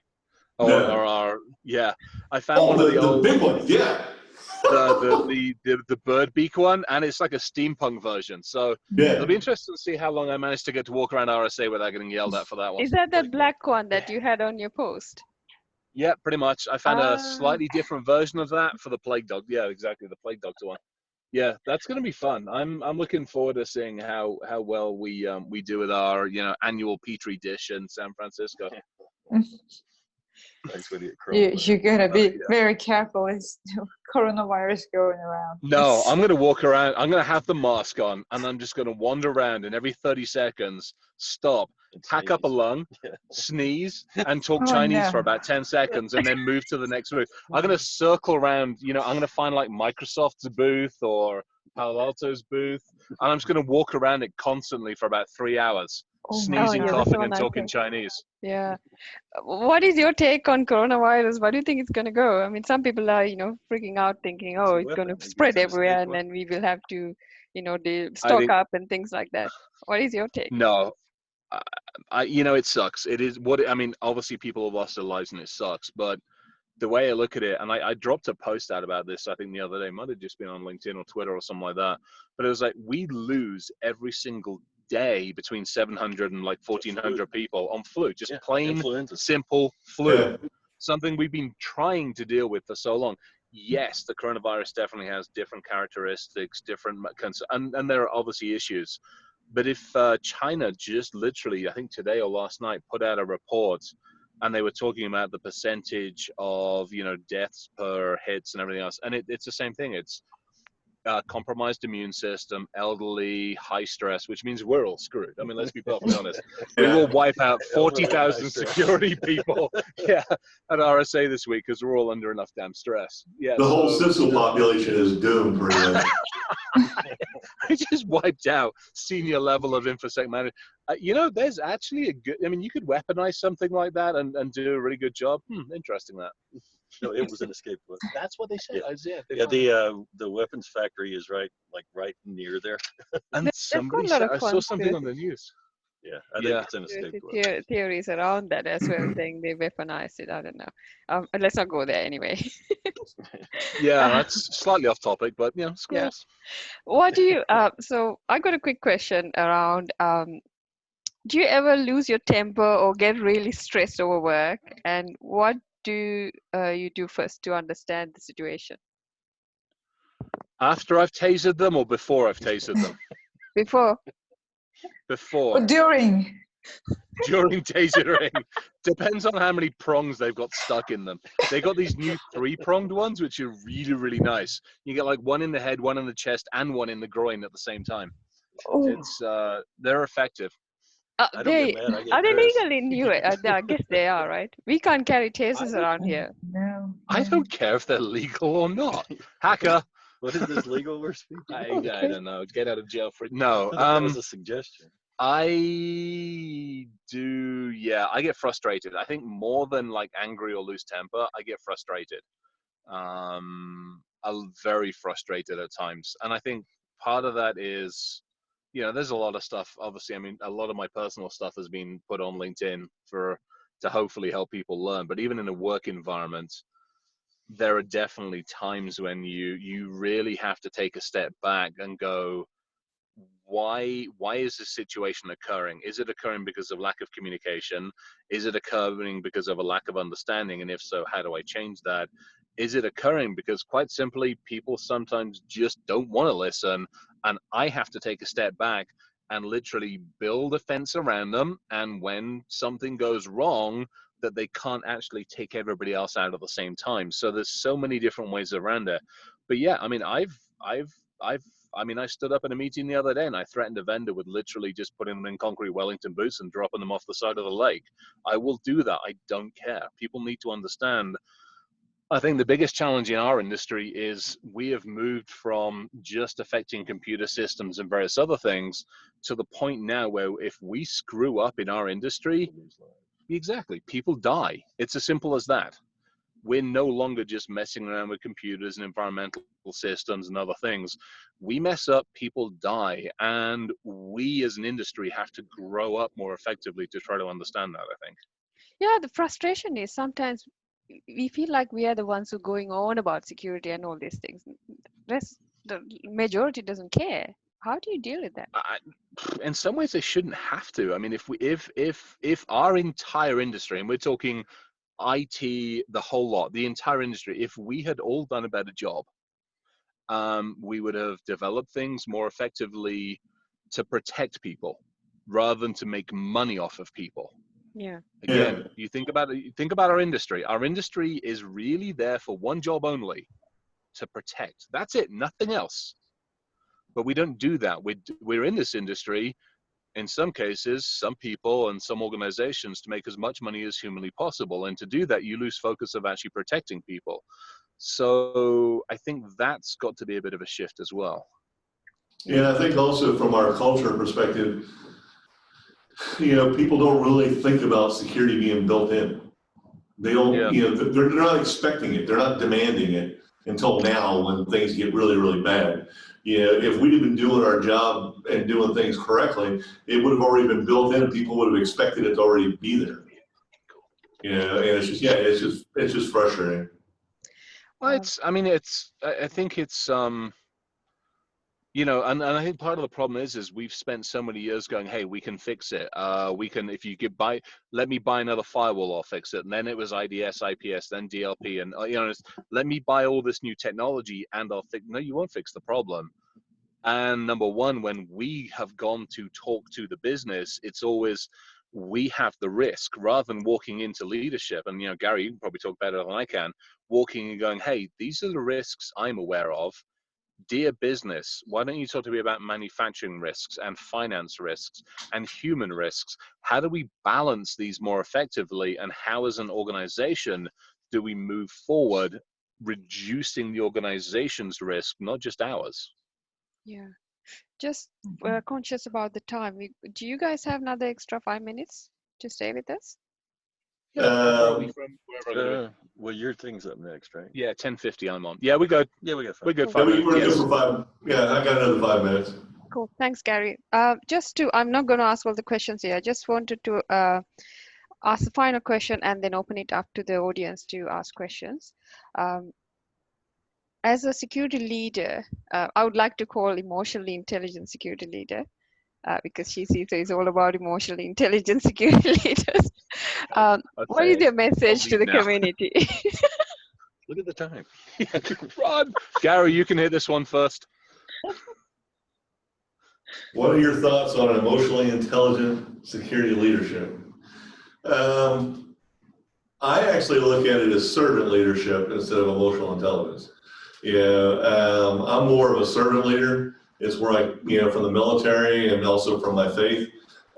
No. Yeah, I found one of the old big ones. Yeah. the bird beak one, and it's like a steampunk version. So it'll be interesting to see how long I manage to get to walk around RSA without getting yelled at for that one. Is that the black one that you had on your post? Yeah, pretty much. I found a slightly different version of that for the plague dog. Yeah, exactly, the plague dog's one. Yeah, that's going to be fun. I'm looking forward to seeing how well we do with our annual Petri dish in San Francisco. Thanks for the you gotta be very careful. It's coronavirus going around. No, I'm gonna walk around. I'm gonna have the mask on, and I'm just gonna wander around, and every 30 seconds, stop, hack up a lung, sneeze, and talk Chinese for about 10 seconds, and then move to the next room. I'm gonna circle around. I'm gonna find like Microsoft's booth or Palo Alto's booth, and I'm just gonna walk around it constantly for about 3 hours, sneezing, coughing, and talking Chinese. Yeah. What is your take on coronavirus? Where do you think it's going to go? I mean, some people are, freaking out thinking, oh, it's going to spread everywhere and then we will have to, stock up and things like that. What is your take? No, it sucks. It is what, I mean, obviously people have lost their lives and it sucks, but the way I look at it, and I dropped a post out about this, I think the other day, might have just been on LinkedIn or Twitter or something like that, but it was like, we lose every single day between 700 and like 1,400 people on flu, just plain influenza. Simple flu, something we've been trying to deal with for so long. Yes, the coronavirus definitely has different characteristics, and there are obviously issues. But if China just literally, I think today or last night, put out a report, and they were talking about the percentage of deaths per hits and everything else, and it's the same thing. It's compromised immune system, elderly, high stress, which means we're all screwed. I mean, let's be perfectly honest. We will wipe out 40,000 security people at RSA this week because we're all under enough damn stress. Yeah, the whole CISO population is doomed pretty much. I just wiped out senior level of InfoSec manager. There's actually you could weaponize something like that and do a really good job. Interesting that. No, it was an escape book. That's what they said. The weapons factory is right near there. And somebody said, I saw something on the news. Yeah, I think it's an escape book. Theories around that as well, saying they weaponized it. I don't know. Let's not go there anyway. Yeah, that's slightly off topic, but squirrels. Yeah. What do you? So I got a quick question around. Do you ever lose your temper or get really stressed over work? And what do you do first to understand the situation? After I've tasered them or before I've tasered them? Before. Or during tasering. Depends on how many prongs they've got stuck in them. They got these new 3-pronged ones, which are really, really nice. You get like one in the head, one in the chest, and one in the groin at the same time. It's they're effective. Are they legal in US? I guess they are, right? We can't carry tasers around here. No. I don't care if they're legal or not. Hacker. What is this legal we're speaking? I don't know. Get out of jail free. No. That was a suggestion. I do. Yeah, I get frustrated. I think more than like angry or lose temper, I get frustrated. are very frustrated at times. And I think part of that is, you know, there's a lot of stuff, obviously. I mean, a lot of my personal stuff has been put on LinkedIn to hopefully help people learn. But even in a work environment, there are definitely times when you really have to take a step back and go, why is this situation occurring? Is it occurring because of lack of communication? Is it occurring because of a lack of understanding? And if so, how do I change that? Is it occurring because, quite simply, people sometimes just don't want to listen, and I have to take a step back and literally build a fence around them, and when something goes wrong, that they can't actually take everybody else out at the same time. So there's so many different ways around it. But yeah, I mean, I mean, I stood up in a meeting the other day and I threatened a vendor with literally just putting them in concrete Wellington boots and dropping them off the side of the lake. I will do that. I don't care. People need to understand. I think the biggest challenge in our industry is we have moved from just affecting computer systems and various other things to the point now where if we screw up in our industry, exactly, people die. It's as simple as that. We're no longer just messing around with computers and environmental systems and other things. We mess up, people die, and we as an industry have to grow up more effectively to try to understand that, I think. Yeah, the frustration is sometimes we feel like we are the ones who are going on about security and all these things. The majority doesn't care. How do you deal with that? In some ways, they shouldn't have to. I mean, if our entire industry, and we're talking IT, the whole lot, the entire industry, if we had all done a better job, we would have developed things more effectively to protect people rather than to make money off of people. Yeah. Again, you think about it, you think about our industry. Our industry is really there for one job only, to protect. That's it, nothing else. But we don't do that. We're in this industry, in some cases, some people and some organizations, to make as much money as humanly possible. And to do that, you lose focus of actually protecting people. So I think that's got to be a bit of a shift as well. Yeah, I think also from our culture perspective, you know, people don't really think about security being built in. They don't, Yeah. you know, they're not expecting it. They're not demanding it until now when things get really, really bad. You know, if we'd have been doing our job and doing things correctly, it would have already been built in and people would have expected it to already be there. You know, and it's just, yeah, it's just frustrating. Well, I think it's, you know, and I think part of the problem is we've spent so many years going, hey, we can fix it. We can, if you could let me buy another firewall, I'll fix it. And then it was IDS, IPS, then DLP, and you know, let me buy all this new technology and I'll fix. No, you won't fix the problem. And number one, when we have gone to talk to the business, it's always we have the risk rather than walking into leadership. And you know, Gary, you can probably talk better than I can. Walking and going, hey, these are the risks I'm aware of. Dear business, why don't you talk to me about manufacturing risks and finance risks and human risks? How do we balance these more effectively? And how, as an organization, do we move forward, reducing the organization's risk, not just ours? Yeah. Just conscious about the time. Do you guys have another extra 5 minutes to stay with us? Where are we from? Well, your thing's up next, right? Yeah, 10:50 I'm on. Yeah, we're good. Yeah, we got 5 We're good. Cool. 5 minutes. We're Yes. good for 5. Yeah, I got another 5 minutes. Cool. Thanks, Gary. I'm not going to ask all the questions here. I just wanted to ask the final question and then open it up to the audience to ask questions. As a security leader, I would like to call emotionally intelligent security leader because CISO is all about emotionally intelligent security leaders. What is your message to the community? Look at the time. Run. Gary, you can hit this one first. What are your thoughts on emotionally intelligent security leadership? I actually look at it as servant leadership instead of emotional intelligence. Yeah, I'm more of a servant leader. It's where I, you know, from the military and also from my faith.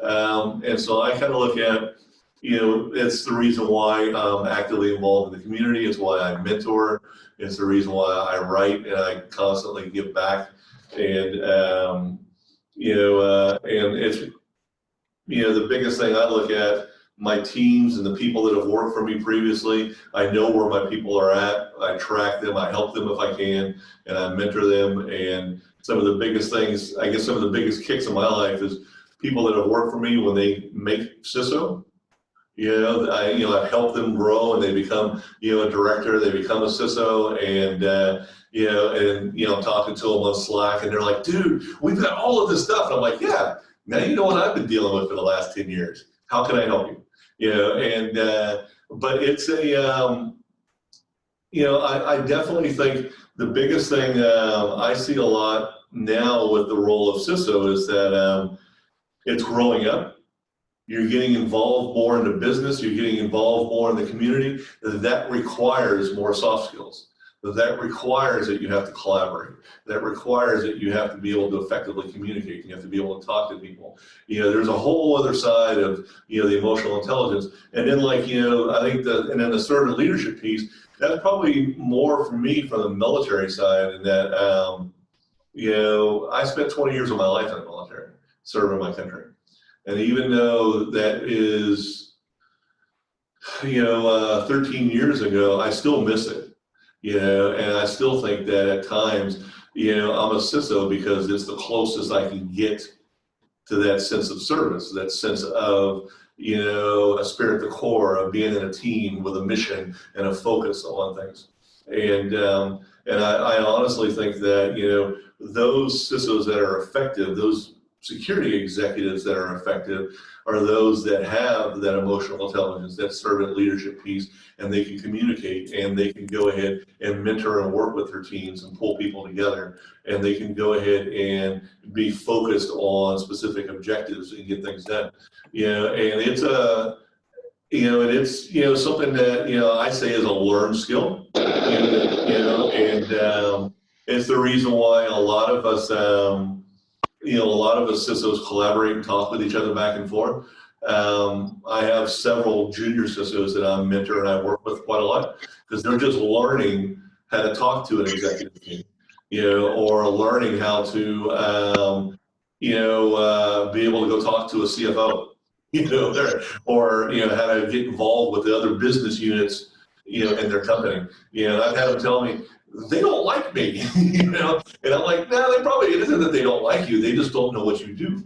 And so I kind of look at, you know, it's the reason why I'm actively involved in the community. It's why I mentor. It's the reason why I write and I constantly give back. And, you know, and it's, you know, the biggest thing I look at my teams and the people that have worked for me previously. I know where my people are at. I track them. I help them if I can, and I mentor them. And some of the biggest things, I guess some of the biggest kicks in my life is people that have worked for me when they make CISO. I've helped them grow and they become, a director, they become a CISO, and I'm talking to them on Slack and they're like, dude, we've got all of this stuff. And I'm like, yeah, now you know what I've been dealing with for the last 10 years. How can I help you? But it's I definitely think the biggest thing I see a lot now with the role of CISO is that it's growing up. You're getting involved more in the business. You're getting involved more in the community. That requires more soft skills. That requires that you have to collaborate. That requires that you have to be able to effectively communicate. You have to be able to talk to people. There's a whole other side of, the emotional intelligence. And then I think and then the servant leadership piece, that's probably more for me from the military side, in that, I spent 20 years of my life in the military, serving my country. And even though that is, 13 years ago, I still miss it, and I still think that at times, I'm a CISO because it's the closest I can get to that sense of service, that sense of, a spirit de corps, of being in a team with a mission and a focus on things. And I honestly think that, those CISOs that are effective, those security executives that are effective, are those that have that emotional intelligence, that servant leadership piece, and they can communicate, and they can go ahead and mentor and work with their teams and pull people together, and they can go ahead and be focused on specific objectives and get things done. And it's it's something that I say is a learned skill. It's the reason why a lot of us. A lot of us CISOs collaborate and talk with each other back and forth. I have several junior CISOs that I mentor and I work with quite a lot, because they're just learning how to talk to an executive team, or learning how to, be able to go talk to a CFO, or, how to get involved with the other business units, in their company. I've had them tell me, they don't like me, and I'm like, no, it isn't that they don't like you. They just don't know what you do.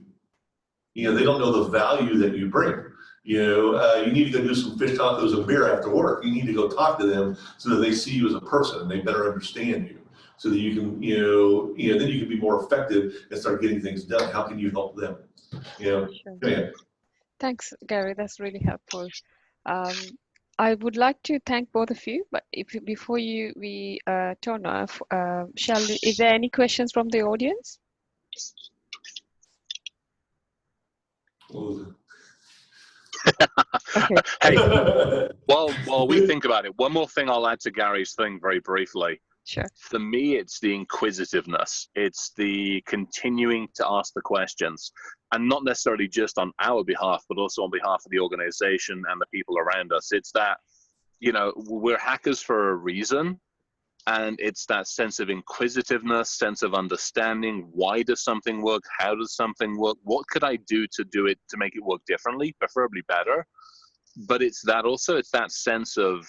They don't know the value that you bring. You need to go do some fish tacos and beer after work. You need to go talk to them so that they see you as a person and they better understand you, so that you can, then you can be more effective and start getting things done. How can you help them? Sure. Yeah. Thanks, Gary. That's really helpful. I would like to thank both of you, but before we turn off, is there any questions from the audience? Okay. Hey, while we think about it, one more thing I'll add to Gary's thing very briefly. Sure. For me, it's the inquisitiveness. It's the continuing to ask the questions, and not necessarily just on our behalf, but also on behalf of the organization and the people around us. It's that, we're hackers for a reason, and it's that sense of inquisitiveness, sense of understanding. Why does something work? How does something work? What could I do to make it work differently, preferably better? But it's that sense of,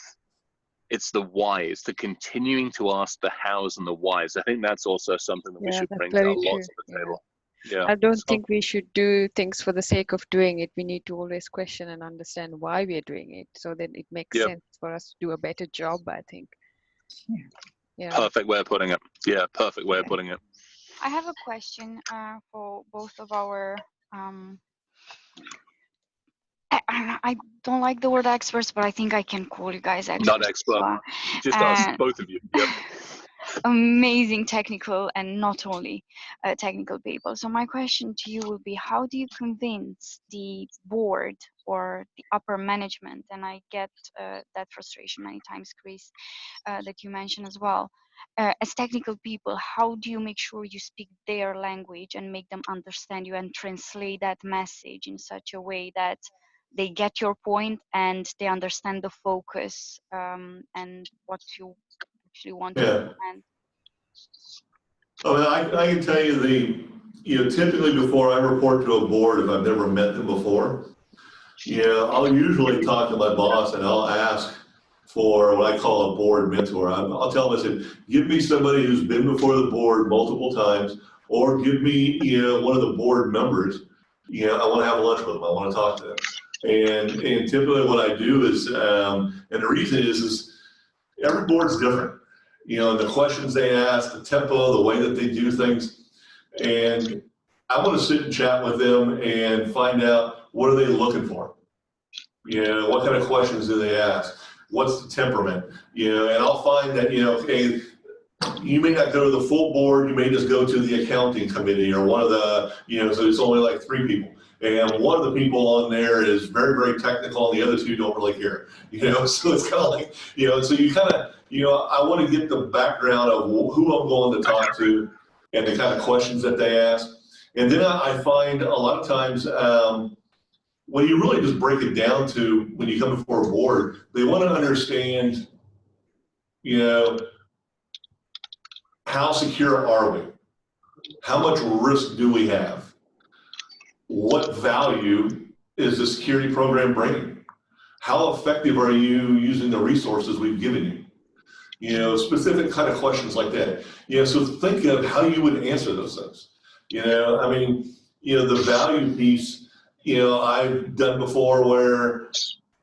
it's the why. It's the continuing to ask the hows and the whys. I think that's also something that we should bring a lot to the table. Yeah. I don't think we should do things for the sake of doing it. We need to always question and understand why we are doing it, so that it makes sense for us to do a better job, I think. Yeah. Perfect way of putting it. Yeah, perfect way of putting it. I have a question for both of our I don't like the word experts, but I think I can call you guys experts. Not expert. Just us, both of you. Yep. Amazing technical and not only technical people. So my question to you would be, how do you convince the board or the upper management, and I get that frustration many times, Chris, that you mentioned as well, as technical people, how do you make sure you speak their language and make them understand you and translate that message in such a way that they get your point and they understand the focus and what you actually want to implement? I can tell you typically before I report to a board, if I've never met them before, I'll usually talk to my boss and I'll ask for what I call a board mentor. I'll tell them, I said, give me somebody who's been before the board multiple times, or give me, one of the board members. I want to have lunch with them. I want to talk to them. And typically what I do is, and the reason is every board's different. The questions they ask, the tempo, the way that they do things. And I want to sit and chat with them and find out, what are they looking for? What kind of questions do they ask? What's the temperament? And I'll find that, okay, you may not go to the full board, you may just go to the accounting committee or one of the, so it's only like 3 people. And one of the people on there is very, very technical and the other 2 don't really care. So it's kind of like, so you kind of, I want to get the background of who I'm going to talk to and the kind of questions that they ask. And then I find a lot of times, when you really just break it down to when you come before a board, they want to understand, how secure are we? How much risk do we have? What value is the security program bringing? How effective are you using the resources we've given you? Specific kind of questions like that. So think of how you would answer those things. The value piece, I've done before where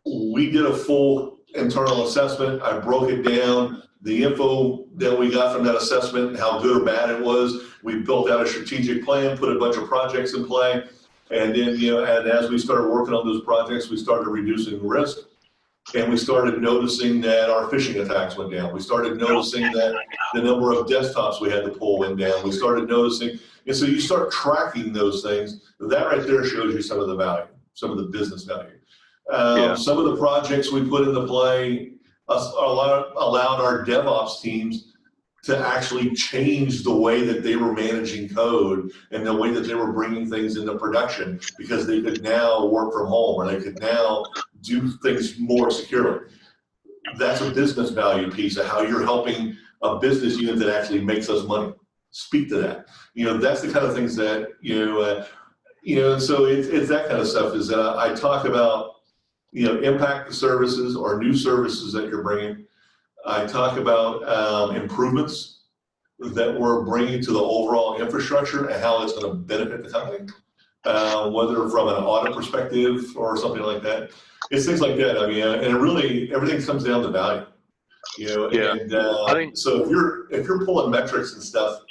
we did a full internal assessment. I broke it down, the info that we got from that assessment, how good or bad it was. We built out a strategic plan, put a bunch of projects in play. And then, and as we started working on those projects, we started reducing risk. And we started noticing that our phishing attacks went down. We started noticing that the number of desktops we had to pull went down. We started noticing, and so you start tracking those things. That right there shows you some of the value, some of the business value. Some of the projects we put into play allowed our DevOps teams to actually change the way that they were managing code and the way that they were bringing things into production, because they could now work from home or they could now do things more securely. That's a business value piece of how you're helping a business unit that actually makes us money. Speak to that. That's the kind of things that, so it's that kind of stuff is I talk about, impact the services or new services that you're bringing. I talk about improvements that we're bringing to the overall infrastructure and how it's going to benefit the company, whether from an audit perspective or something like that. It's things like that. And it really, everything comes down to value. I think so. If you're pulling metrics and stuff,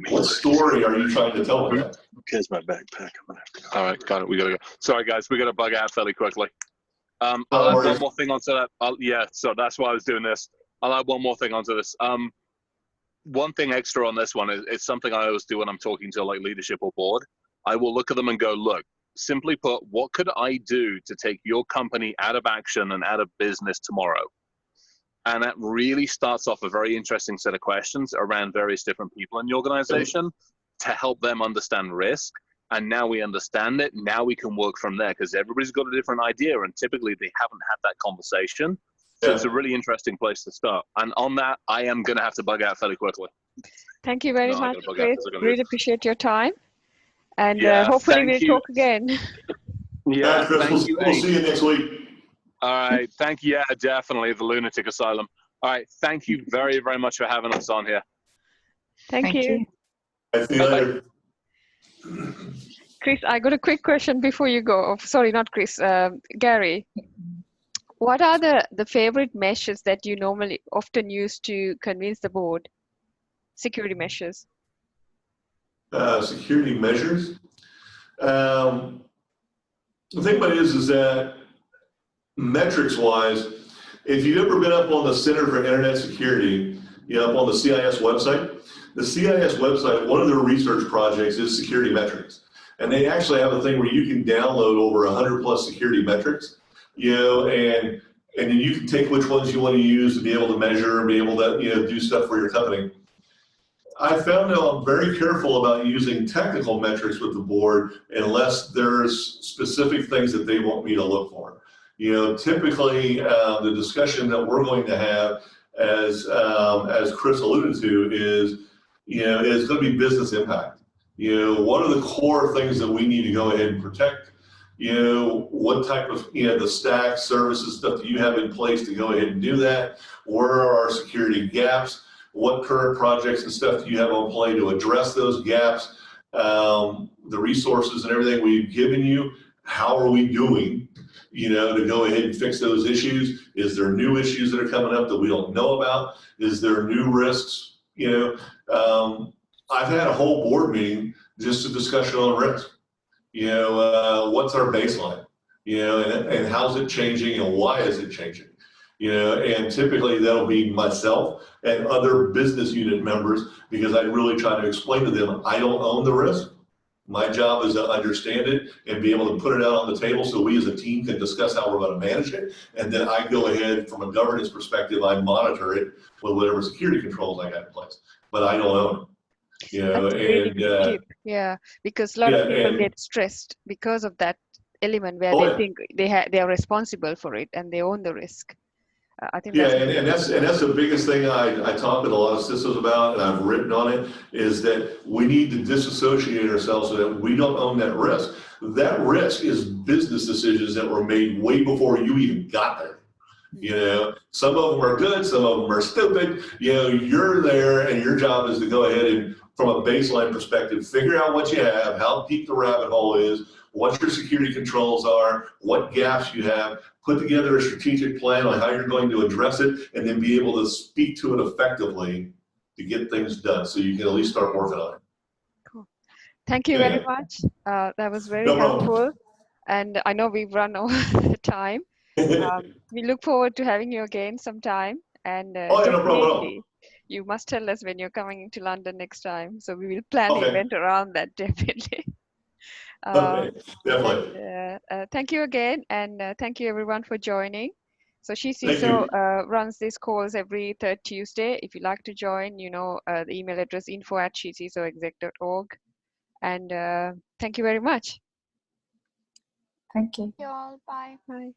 what story are you trying to tell with that? Here's my backpack. All right, got it. We gotta go. Sorry, guys, we gotta bug out fairly quickly. I'll add one more thing onto that. So that's why I was doing this. I'll add one more thing onto this. One thing extra on this one is something I always do when I'm talking to like leadership or board. I will look at them and go, look, simply put, what could I do to take your company out of action and out of business tomorrow? And that really starts off a very interesting set of questions around various different people in the organization to help them understand risk. And now we understand it. Now we can work from there because everybody's got a different idea and typically they haven't had that conversation. So it's a really interesting place to start. And on that, I am going to have to bug out fairly quickly. Thank you very much, Chris. Really appreciate your time. And hopefully we'll talk again. Yeah, Chris, we'll see you next week. All right. Thank you. Yeah, definitely. The Lunatic Asylum. All right. Thank you very, very much for having us on here. Thank you. See you later. Chris, I got a quick question before you go. Oh, sorry, not Chris. Gary, what are the favorite measures that you often use to convince the board? Security measures. Security measures. The thing about it is that metrics-wise, if you've ever been up on the Center for Internet Security, up on the CIS website, the CIS website, one of their research projects is security metrics. And they actually have a thing where you can download over 100+ security metrics, and then you can take which ones you want to use to be able to measure and be able to do stuff for your company. I found that I'm very careful about using technical metrics with the board unless there's specific things that they want me to look for. Typically the discussion that we're going to have, as Chris alluded to, is going to be business impact. What are the core things that we need to go ahead and protect? What type of, the stack services stuff do you have in place to go ahead and do that? Where are our security gaps? What current projects and stuff do you have on play to address those gaps? The resources and everything we've given you, how are we doing, to go ahead and fix those issues? Is there new issues that are coming up that we don't know about? Is there new risks? I've had a whole board meeting, just a discussion on risk. What's our baseline? And how's it changing and why is it changing? And typically that'll be myself and other business unit members, because I really try to explain to them, I don't own the risk. My job is to understand it and be able to put it out on the table so we as a team can discuss how we're going to manage it. And then I go ahead from a governance perspective, I monitor it with whatever security controls I got in place, but I don't own it. That's a really good tip. Yeah, because a lot of people get stressed because of that element where they think they are responsible for it and they own the risk. I think that's the biggest thing I talk with a lot of CISOs about, and I've written on it, is that we need to disassociate ourselves so that we don't own that risk. That risk is business decisions that were made way before you even got there. Some of them are good, some of them are stupid. You're there, and your job is to go ahead and, from a baseline perspective, figure out what you have, how deep the rabbit hole is, what your security controls are, what gaps you have, put together a strategic plan on how you're going to address it, and then be able to speak to it effectively to get things done so you can at least start working on it. Cool. Thank you very much. That was very helpful. And I know we've run over the time. We look forward to having you again sometime. And no problem at all. You must tell us when you're coming to London next time. So we will plan an event around that, definitely. Definitely. And, thank you again, and thank you everyone for joining. So CISO runs these calls every third Tuesday. If you'd like to join, the email address info@CISOexec.org. And thank you very much. Thank you. Thank you all. Bye. Bye.